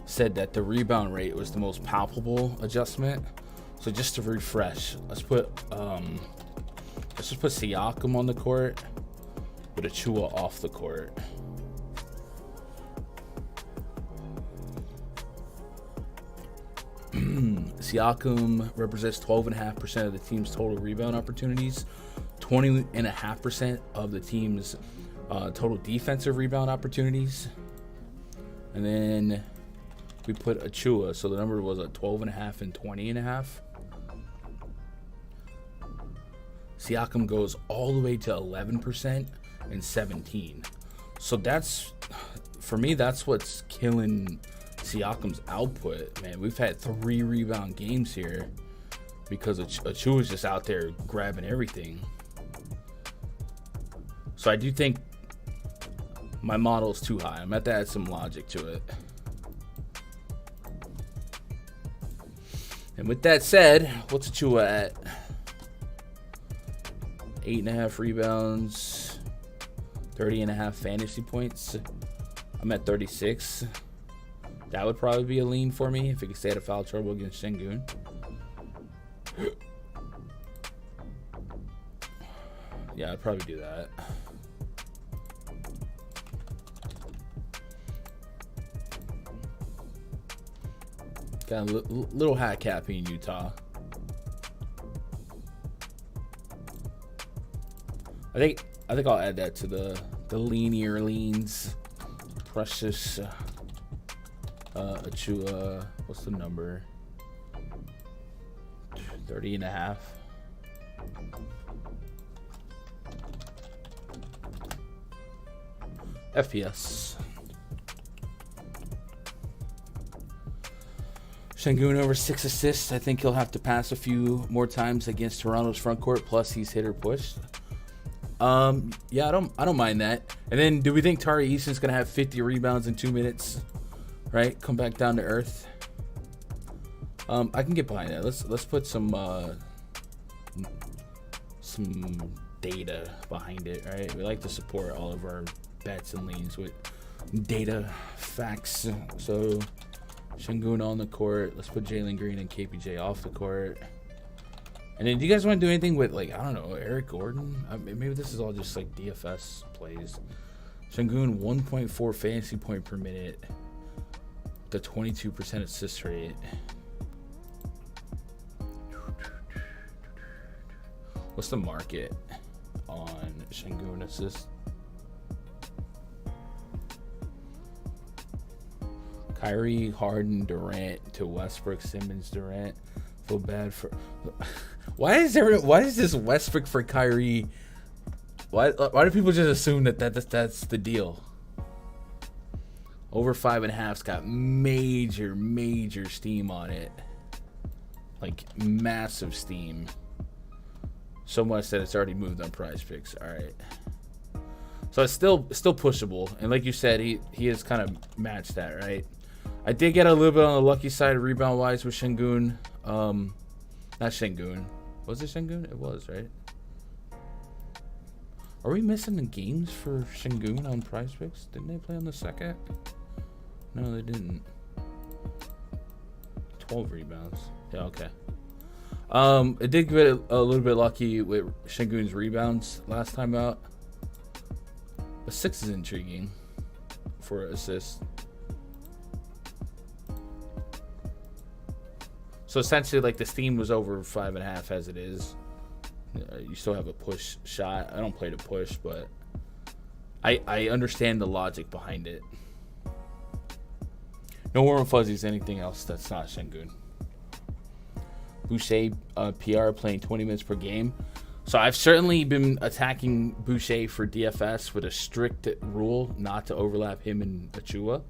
said that the rebound rate was the most palpable adjustment. So just to refresh, let's just put Siakam on the court with Achua off the court. Siakam represents 12.5% of the team's total rebound opportunities, 20.5% of the team's total defensive rebound opportunities. And then we put Achua, so the number was a 12.5 and 20.5. Siakam goes all the way to 11% and 17. So that's, for me, that's what's killing Siakam's output, man. We've had 3 rebound games here because Achua's just out there grabbing everything. So I do think my model's too high. I'm at to add some logic to it. And with that said, what's Achua at? 8.5 rebounds, 30.5 fantasy points. I'm at 36. That would probably be a lean for me if he could stay out of foul trouble against Sengun. Yeah, I'd probably do that. Got a little hat cappy in Utah. I think I'll add that to the leanier leans. Precious Achua, what's the number? 30.5. FPS. Sengun over 6 assists. I think he'll have to pass a few more times against Toronto's front court. Plus, he's hit or pushed. Yeah, I don't mind that. And then, do we think Tari Eason's gonna have 50 rebounds in 2 minutes? Right, come back down to earth. I can get behind that. Let's put some data behind it. Right, we like to support all of our bets and leans with data, facts. So Sengun on the court. Let's put Jalen Green and KPJ off the court. And then, do you guys want to do anything with, like, I don't know, Eric Gordon? Maybe this is all just like DFS plays. Sengun 1.4 fantasy point per minute. The 22% assist rate. What's the market on Sengun assist? Kyrie, Harden, Durant to Westbrook, Simmons, Durant. Feel bad for. Why is this Westbrook for Kyrie? Why do people just assume that's the deal? Over 5.5's got major steam on it, like massive steam. So much that it's already moved on PrizePicks. All right, so it's still pushable, and like you said, he has kind of matched that, right? I did get a little bit on the lucky side rebound wise with Şengün. Not Şengün. Was it Şengün? It was, right? Are we missing the games for Şengün on PrizePicks? Didn't they play on the second? No, they didn't. 12 rebounds. Yeah, okay. It did get a little bit lucky with Şengün's rebounds last time out. But 6 is intriguing for assists. So essentially, like, the steam was over 5.5 as it is. You still have a push shot. I don't play to push, but I understand the logic behind it. No warm fuzzies, anything else that's not Şengün. Boucher, PR, playing 20 minutes per game. So I've certainly been attacking Boucher for DFS with a strict rule not to overlap him and Achua.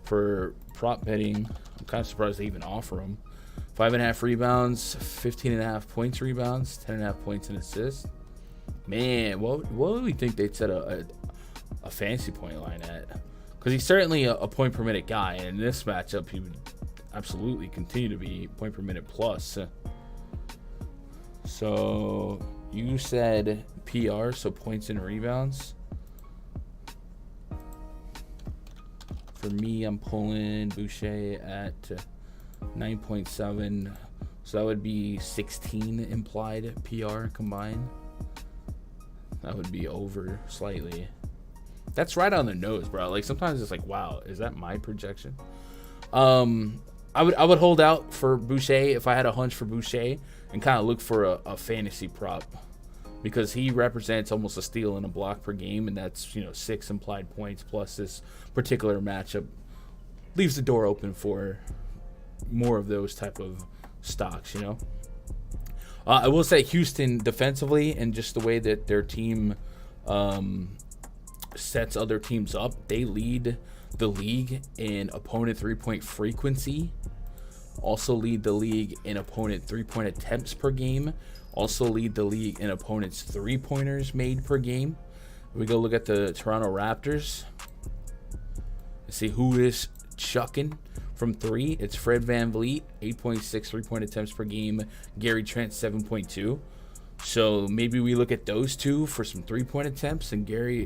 For prop betting, I'm kind of surprised they even offer him. 5.5 rebounds, 15.5 points rebounds, 10.5 points and assists. Man, what do we think they'd set a fantasy point line at? Because he's certainly a point per minute guy, and in this matchup, he would absolutely continue to be point per minute plus. So you said PR, so points and rebounds. For me, I'm pulling Boucher at 9.7, so that would be 16 implied PR combined. That would be over slightly. That's right on the nose, bro. Like, sometimes it's like, wow, is that my projection? I would hold out for Boucher if I had a hunch for Boucher and kind of look for a fantasy prop, because he represents almost a steal and a block per game, and that's 6 implied points plus this particular matchup leaves the door open for more of those type of stocks. I will say Houston defensively and just the way that their team sets other teams up, they lead the league in opponent 3-point frequency, also lead the league in opponent 3-point attempts per game, also lead the league in opponents 3-pointers made per game. We go look at the Toronto Raptors and see who is chucking from 3. It's Fred VanVleet, 8.6 3-point attempts per game. Gary Trent, 7.2. So maybe we look at those two for some 3-point attempts, and Fred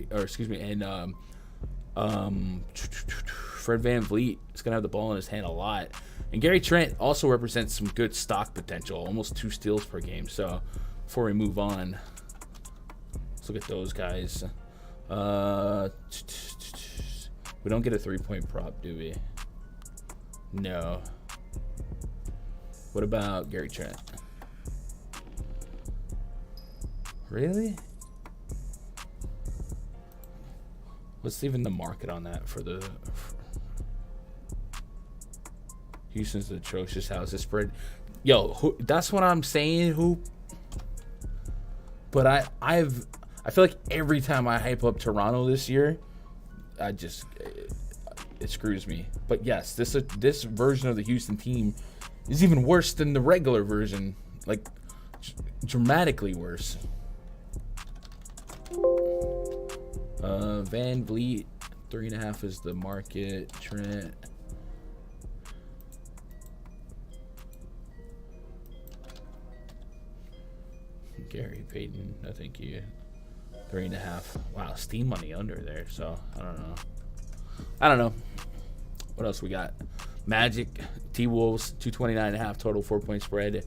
VanVleet is gonna have the ball in his hand a lot. And Gary Trent also represents some good stock potential, almost 2 steals per game. So before we move on, let's look at those guys. We don't get a 3-point prop, do we? No. What about Gary Trent? Really? What's even the market on that for the Houston's atrocious house is spread? Yo, that's what I'm saying, Hoop. But I feel like every time I hype up Toronto this year, it screws me. But yes, this version of the Houston team is even worse than the regular version, like dramatically worse. VanVleet, 3.5 is the market. Trent, Gary Payton, I think you 3.5. Wow, steam money under there. So I don't know. What else we got? Magic, T-Wolves, 229.5 total 4-point spread.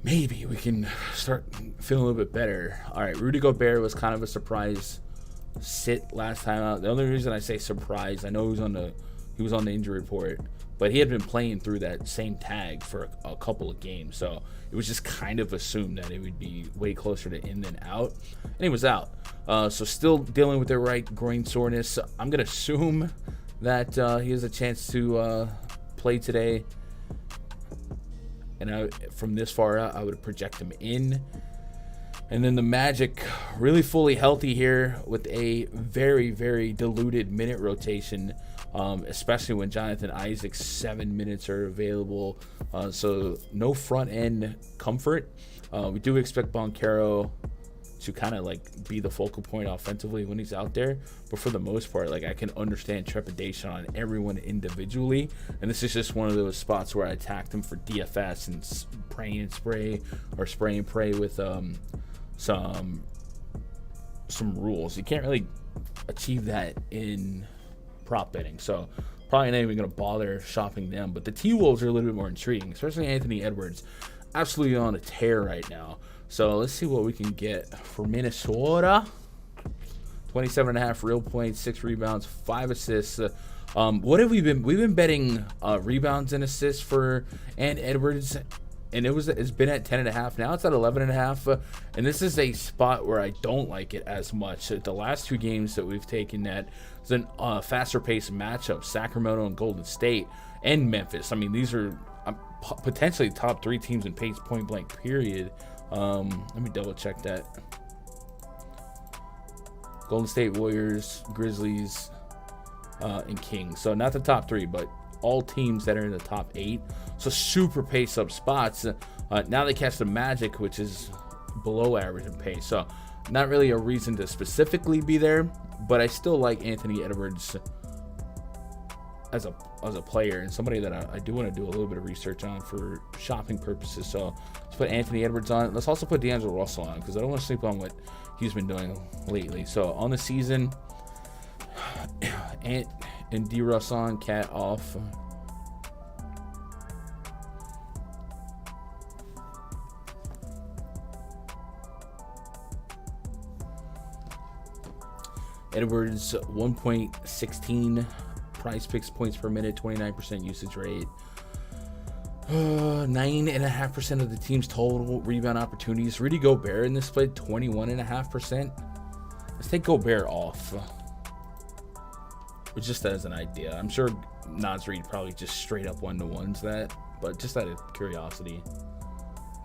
Maybe we can start feeling a little bit better. All right, Rudy Gobert was kind of a surprise sit last time out. The only reason I say surprise, I know he was on the injury report, but he had been playing through that same tag for a couple of games, so it was just kind of assumed that it would be way closer to in than out, and he was out. So still dealing with their right groin soreness. So I'm gonna assume that he has a chance to play today. And from this far out, I would project him in. And then the Magic really fully healthy here with a very, very diluted minute rotation, especially when Jonathan Isaac's 7 minutes are available. So no front end comfort. We do expect Boncaro to kind of like be the focal point offensively when he's out there, but for the most part, like, I can understand trepidation on everyone individually, and this is just one of those spots where I attacked him for DFS and pray and spray, or spray and pray with some rules. You can't really achieve that in prop betting, so probably not even going to bother shopping them. But the T-Wolves are a little bit more intriguing, especially Anthony Edwards, absolutely on a tear right now. So let's see what we can get for Minnesota. 27.5 real points, 6 rebounds, 5 assists. What have we been? We've been betting rebounds and assists for Ant Edwards, and it's been at 10.5. Now it's at 11.5. And this is a spot where I don't like it as much. The last 2 games that we've taken that is a faster paced matchup: Sacramento and Golden State, and Memphis. I mean, these are potentially top 3 teams in pace point blank period. Let me double check that. Golden State Warriors, Grizzlies, and Kings. So not the top 3, but all teams that are in the top 8. So super pace up spots. Now they catch the Magic, which is below average in pace. So not really a reason to specifically be there, but I still like Anthony Edwards as a player, and somebody that I do want to do a little bit of research on for shopping purposes. So let's put Anthony Edwards on. Let's also put D'Angelo Russell on, because I don't want to sleep on what he's been doing lately. So on the season, Ant and D Russ on, Cat off. Edwards 1.16 PrizePicks points per minute, 29% usage rate. 9.5% of the team's total rebound opportunities. Rudy Gobert in this play, 21.5%. Let's take Gobert off. But just as an idea. I'm sure Naz Reid probably just straight up 1-to-1s that, but just out of curiosity.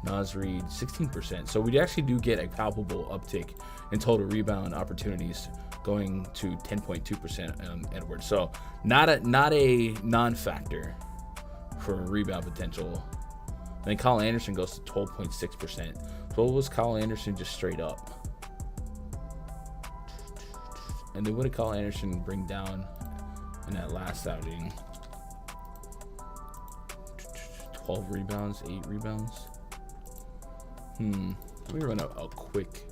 Naz Reid, 16%. So we actually do get a palpable uptick in total rebound opportunities, going to 10.2% on Edwards. So not a non-factor for rebound potential. And then Kyle Anderson goes to 12.6%. So what was Kyle Anderson just straight up? And then what did Kyle Anderson bring down in that last outing? 12 rebounds, 8 rebounds. Let me run a quick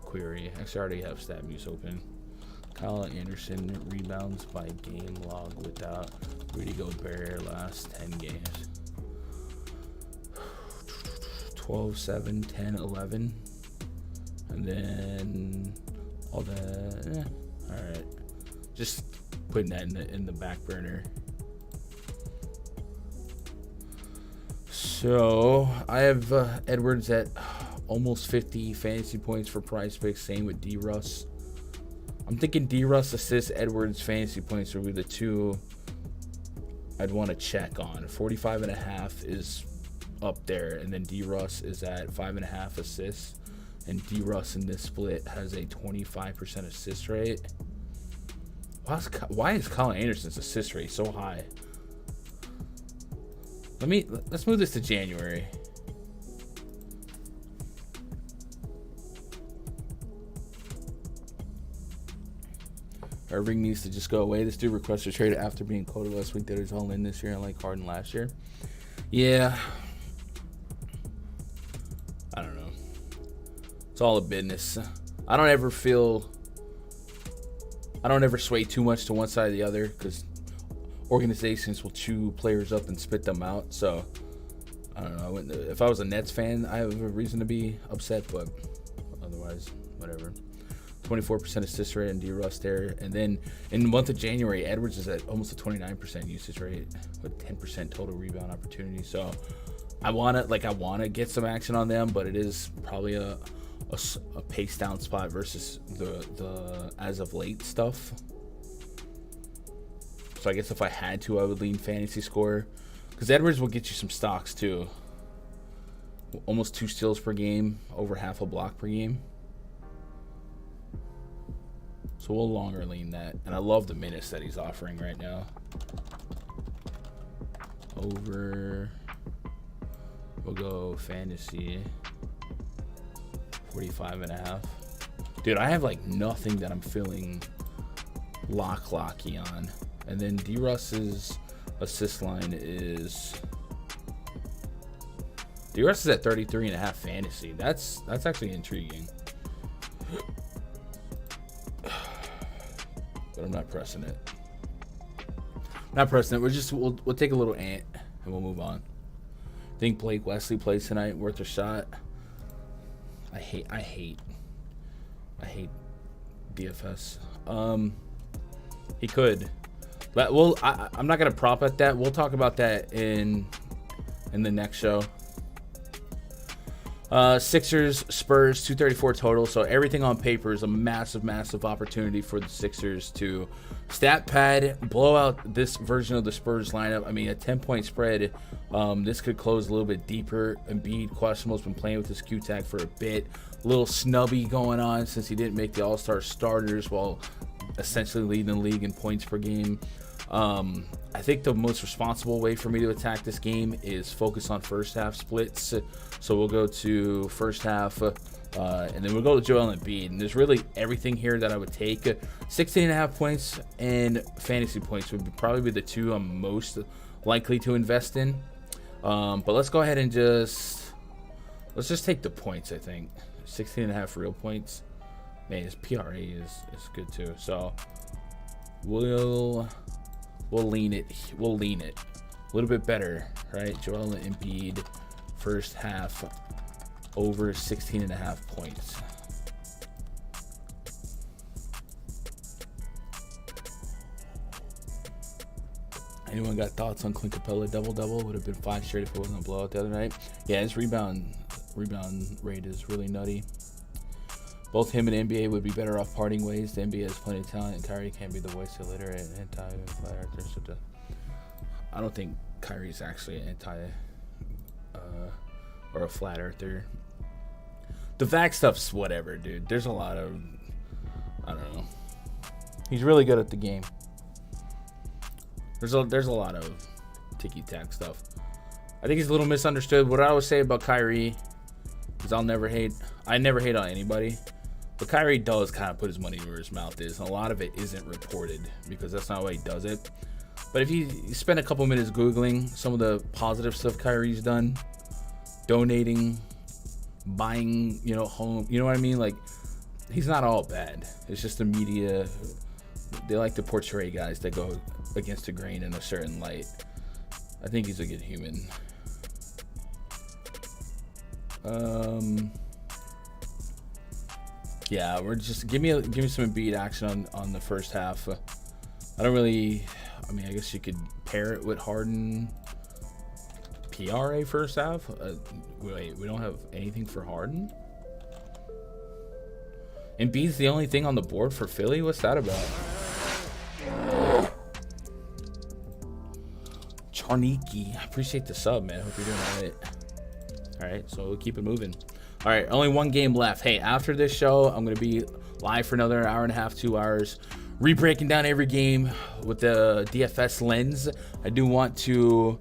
query. Actually, I already have StatMuse open. Kyle Anderson rebounds by game log without Rudy Gobert last 10 games. 12, 7, 10, 11. And then all that. Alright. Just putting that in the back burner. So I have Edwards at almost 50 fantasy points for PrizePicks. Same with D Russ. I'm thinking D Russ assists, Edwards fantasy points would be the 2 I'd want to check on. 45.5 is up there, and then D Russ is at 5.5 assists. And D Russ in this split has a 25% assist rate. Why is Kyle Anderson's assist rate so high? Let's move this to January. Irving needs to just go away. This dude requested a trade after being quoted last week that he's all in this year, unlike Harden last year. Yeah. I don't know. It's all a business. I don't ever sway too much to one side or the other, because organizations will chew players up and spit them out. So I don't know. If I was a Nets fan, I have a reason to be upset, but otherwise, whatever. 24% assist rate and D Russ there. And then in the month of January, Edwards is at almost a 29% usage rate with 10% total rebound opportunity. So I want to get some action on them, but it is probably a pace down spot versus the as of late stuff. So I guess if I had to, I would lean fantasy score. Because Edwards will get you some stocks too. Almost 2 steals per game, over half a block per game. So we'll longer lean that. And I love the minutes that he's offering right now. Over. We'll go fantasy. 45.5. Dude, I have like nothing that I'm feeling locky on. And then D-Russ's assist line is... D-Russ is at 33.5 fantasy. That's actually intriguing. But I'm not pressing it. Not pressing it. We'll take a little ant and we'll move on. Think Blake Wesley plays tonight. Worth a shot. I hate DFS. He could. But I'm not gonna prop at that. We'll talk about that in the next show. Sixers, Spurs, 234 total. So everything on paper is a massive opportunity for the Sixers to stat pad, blow out this version of the Spurs lineup. I mean, a 10-point spread. This could close a little bit deeper. Embiid, questionable, has been playing with his Q tag for a bit. A little snubby going on since he didn't make the All-Star starters while essentially leading the league in points per game. I think the most responsible way for me to attack this game is focus on first half splits. So we'll go to first half, and then we'll go to Joel Embiid. And there's really everything here that I would take. 16.5 points and fantasy points would probably be the two I'm most likely to invest in. But let's go ahead and let's just take the points, I think. 16.5 real points. Man, his PRA is good too. So we'll lean it. We'll lean it a little bit better, right? Joel Embiid, first half, over 16.5 points. Anyone got thoughts on Clint Capella double-double? Would have been 5 straight if it wasn't a blowout the other night. Yeah, his rebound rate is really nutty. Both him and NBA would be better off parting ways. The NBA has plenty of talent, and Kyrie can't be the voice of literate and anti-flat earther. I don't think Kyrie's actually or a flat earther. The vax stuff's whatever, dude. There's a lot of, I don't know. He's really good at the game. There's a lot of ticky-tack stuff. I think he's a little misunderstood. What I always say about Kyrie is I never hate on anybody. But Kyrie does kind of put his money where his mouth is. And a lot of it isn't reported because that's not the way he does it. But if you spend a couple minutes Googling some of the positive stuff Kyrie's done, donating, buying, home, you know what I mean? Like, he's not all bad. It's just the media, they like to portray guys that go against the grain in a certain light. I think he's a good human. Yeah, we're just give me some Embiid action on the first half. I guess you could pair it with Harden. PRA first half. Wait, we don't have anything for Harden. Embiid's the only thing on the board for Philly. What's that about? Charniki, I appreciate the sub, man. Hope you're doing all right. All right, so we'll keep it moving. All right, only one game left. Hey, after this show, I'm going to be live for another hour and a half, 2 hours, re-breaking down every game with the DFS lens. I do want to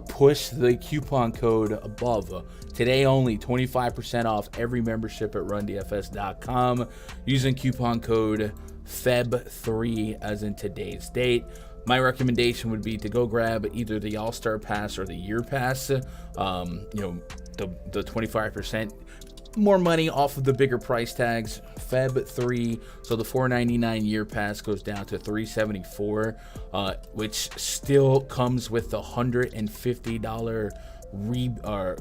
push the coupon code above. Today only, 25% off every membership at rundfs.com using coupon code FEB3 as in today's date. My recommendation would be to go grab either the All-Star Pass or the Year Pass. The 25% more money off of the bigger price tags. Feb 3, so the $4.99 Year Pass goes down to $374, which still comes with the $150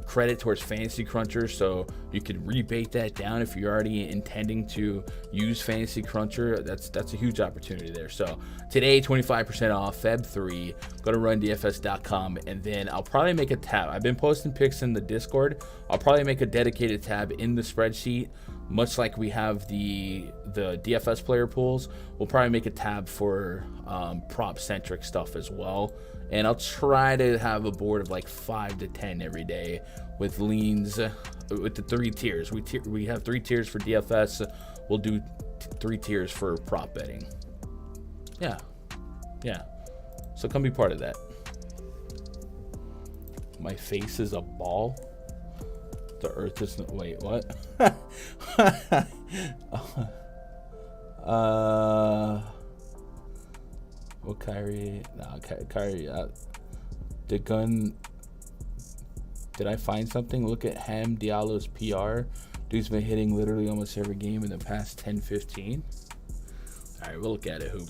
credit towards Fantasy Cruncher, so you could rebate that down if you're already intending to use Fantasy Cruncher. That's a huge opportunity there. So today, 25% off, Feb 3. Go to rundfs.com, and then I'll probably make a tab. I've been posting picks in the Discord. I'll probably make a dedicated tab in the spreadsheet much like we have the DFS player pools, we'll probably make a tab for prop-centric stuff as well. And I'll try to have a board of like 5 to 10 every day with leans, with the 3 tiers. We have 3 tiers for DFS. We'll do 3 tiers for prop betting. Yeah. So come be part of that. My face is a ball. The earth is wait, what? Well, Kyrie, Kyrie, the gun. Did I find something? Look at Ham Diallo's PR. Dude's been hitting literally almost every game in the past 10-15. All right, we'll look at it. Hoop.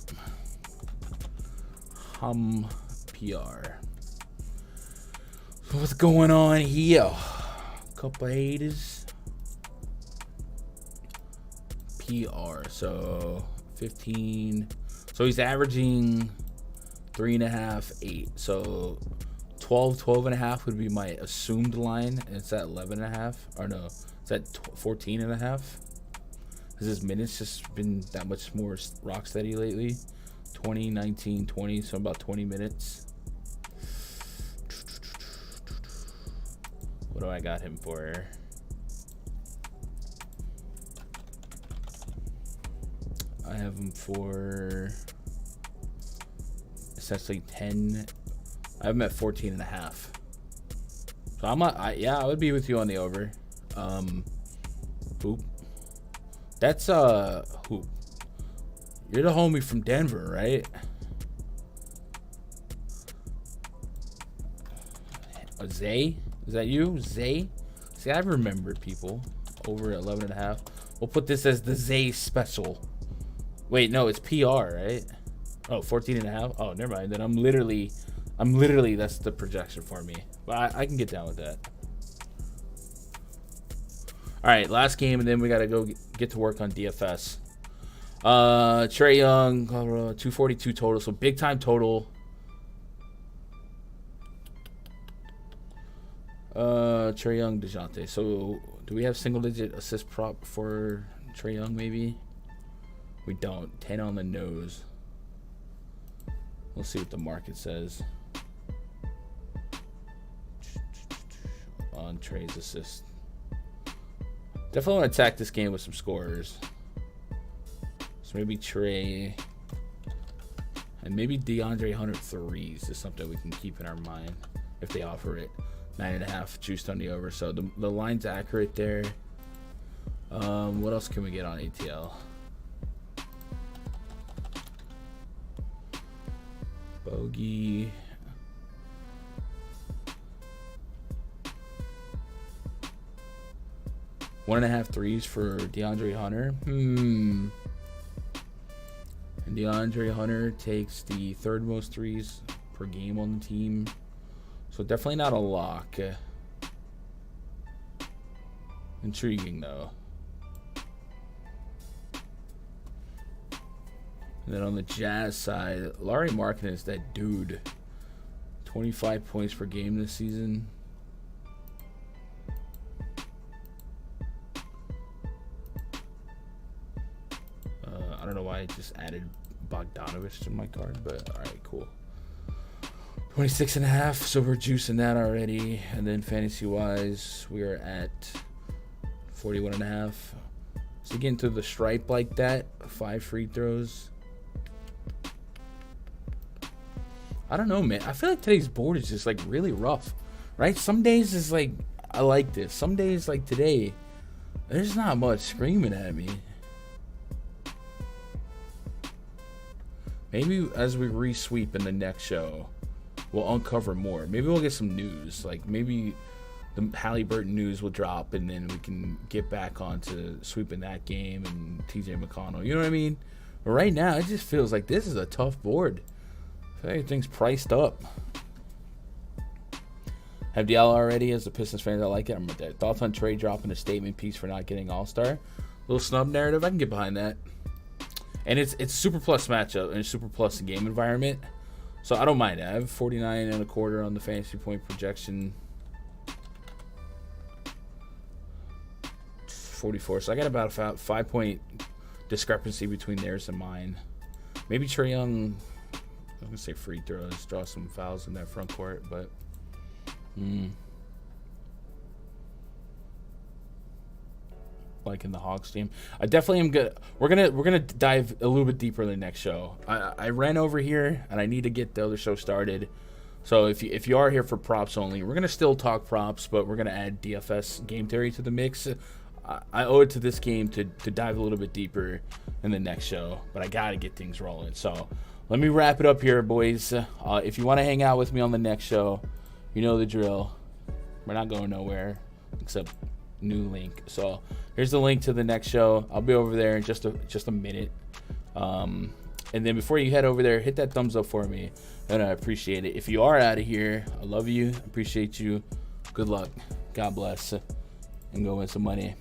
PR. What's going on here? Couple haters. PR. So 15. So he's averaging 3.5, 8. So 12.5 would be my assumed line, and it's at 11.5. Or no, it's at 14.5. Has his minutes just been that much more rock steady lately? 20, 19, 20, so about 20 minutes. What do I got him for? I have him for essentially 10. I have him at 14.5. So I would be with you on the over. Hoop. That's Hoop. You're the homie from Denver, right? Zay? Is that you? Zay? See, I remember people. Over at 11.5. We'll put this as the Zay special. Wait, no, it's PR, right? Oh, 14.5. Oh, never mind. Then I'm literally, that's the projection for me. But I can get down with that. All right, last game, and then we got to go get to work on DFS. Trae Young, 242 total, so big time total. Trae Young, DeJounte. So do we have single digit assist prop for Trae Young? Maybe we don't. 10 on the nose. We'll see what the market says on Trae's assist. Definitely want to attack this game with some scorers. So maybe Trae and maybe DeAndre Hunter threes is something we can keep in our mind if they offer it. 9.5 juiced on the over. So the line's accurate there. What else can we get on ATL? Bogey. One and a half threes for DeAndre Hunter. And DeAndre Hunter takes the 3rd most threes per game on the team. So definitely not a lock. Intriguing though. And then on the Jazz side, Lauri Markkanen is that dude. 25 points per game this season. I don't know why I just added Bogdanovich to my card, but all right, cool. 26.5, so we're juicing that already. And then fantasy-wise, we are at 41.5. So getting to the stripe like that, 5 free throws. I don't know, man. I feel like today's board is just like really rough, right? Some days is like, I like this. Some days like today, there's not much screaming at me. Maybe as we re-sweep in the next show, we'll uncover more. Maybe we'll get some news. Like maybe the Halliburton news will drop, and then we can get back onto sweeping that game and TJ McConnell. You know what I mean? But right now, it just feels like this is a tough board. I feel like everything's priced up. Have Diallo already. As the Pistons fans, I like it. I'm with that. Thoughts on Trae dropping a statement piece for not getting All-Star? Little snub narrative. I can get behind that. And it's super plus matchup and super plus game environment. So I don't mind it. I have 49.25 on the fantasy point projection. 44. So I got about a 5-point discrepancy between theirs and mine. Maybe Trae Young, I'm going to say free throws, draw some fouls in that front court, but like in the Hawks team. I definitely am good. We're gonna dive a little bit deeper in the next show. I ran over here and I need to get the other show started. So if you are here for props only, we're gonna still talk props, but we're gonna add DFS game theory to the mix. I owe it to this game to dive a little bit deeper in the next show, but I gotta get things rolling. So let me wrap it up here, boys. If you want to hang out with me on the next show, you know the drill. We're not going nowhere except new link. So here's the link to the next show. I'll be over there in just a minute. And then before you head over there, hit that thumbs up for me, and I appreciate it. If you are out of here, I love you, appreciate you. Good luck, God bless, and go win some money.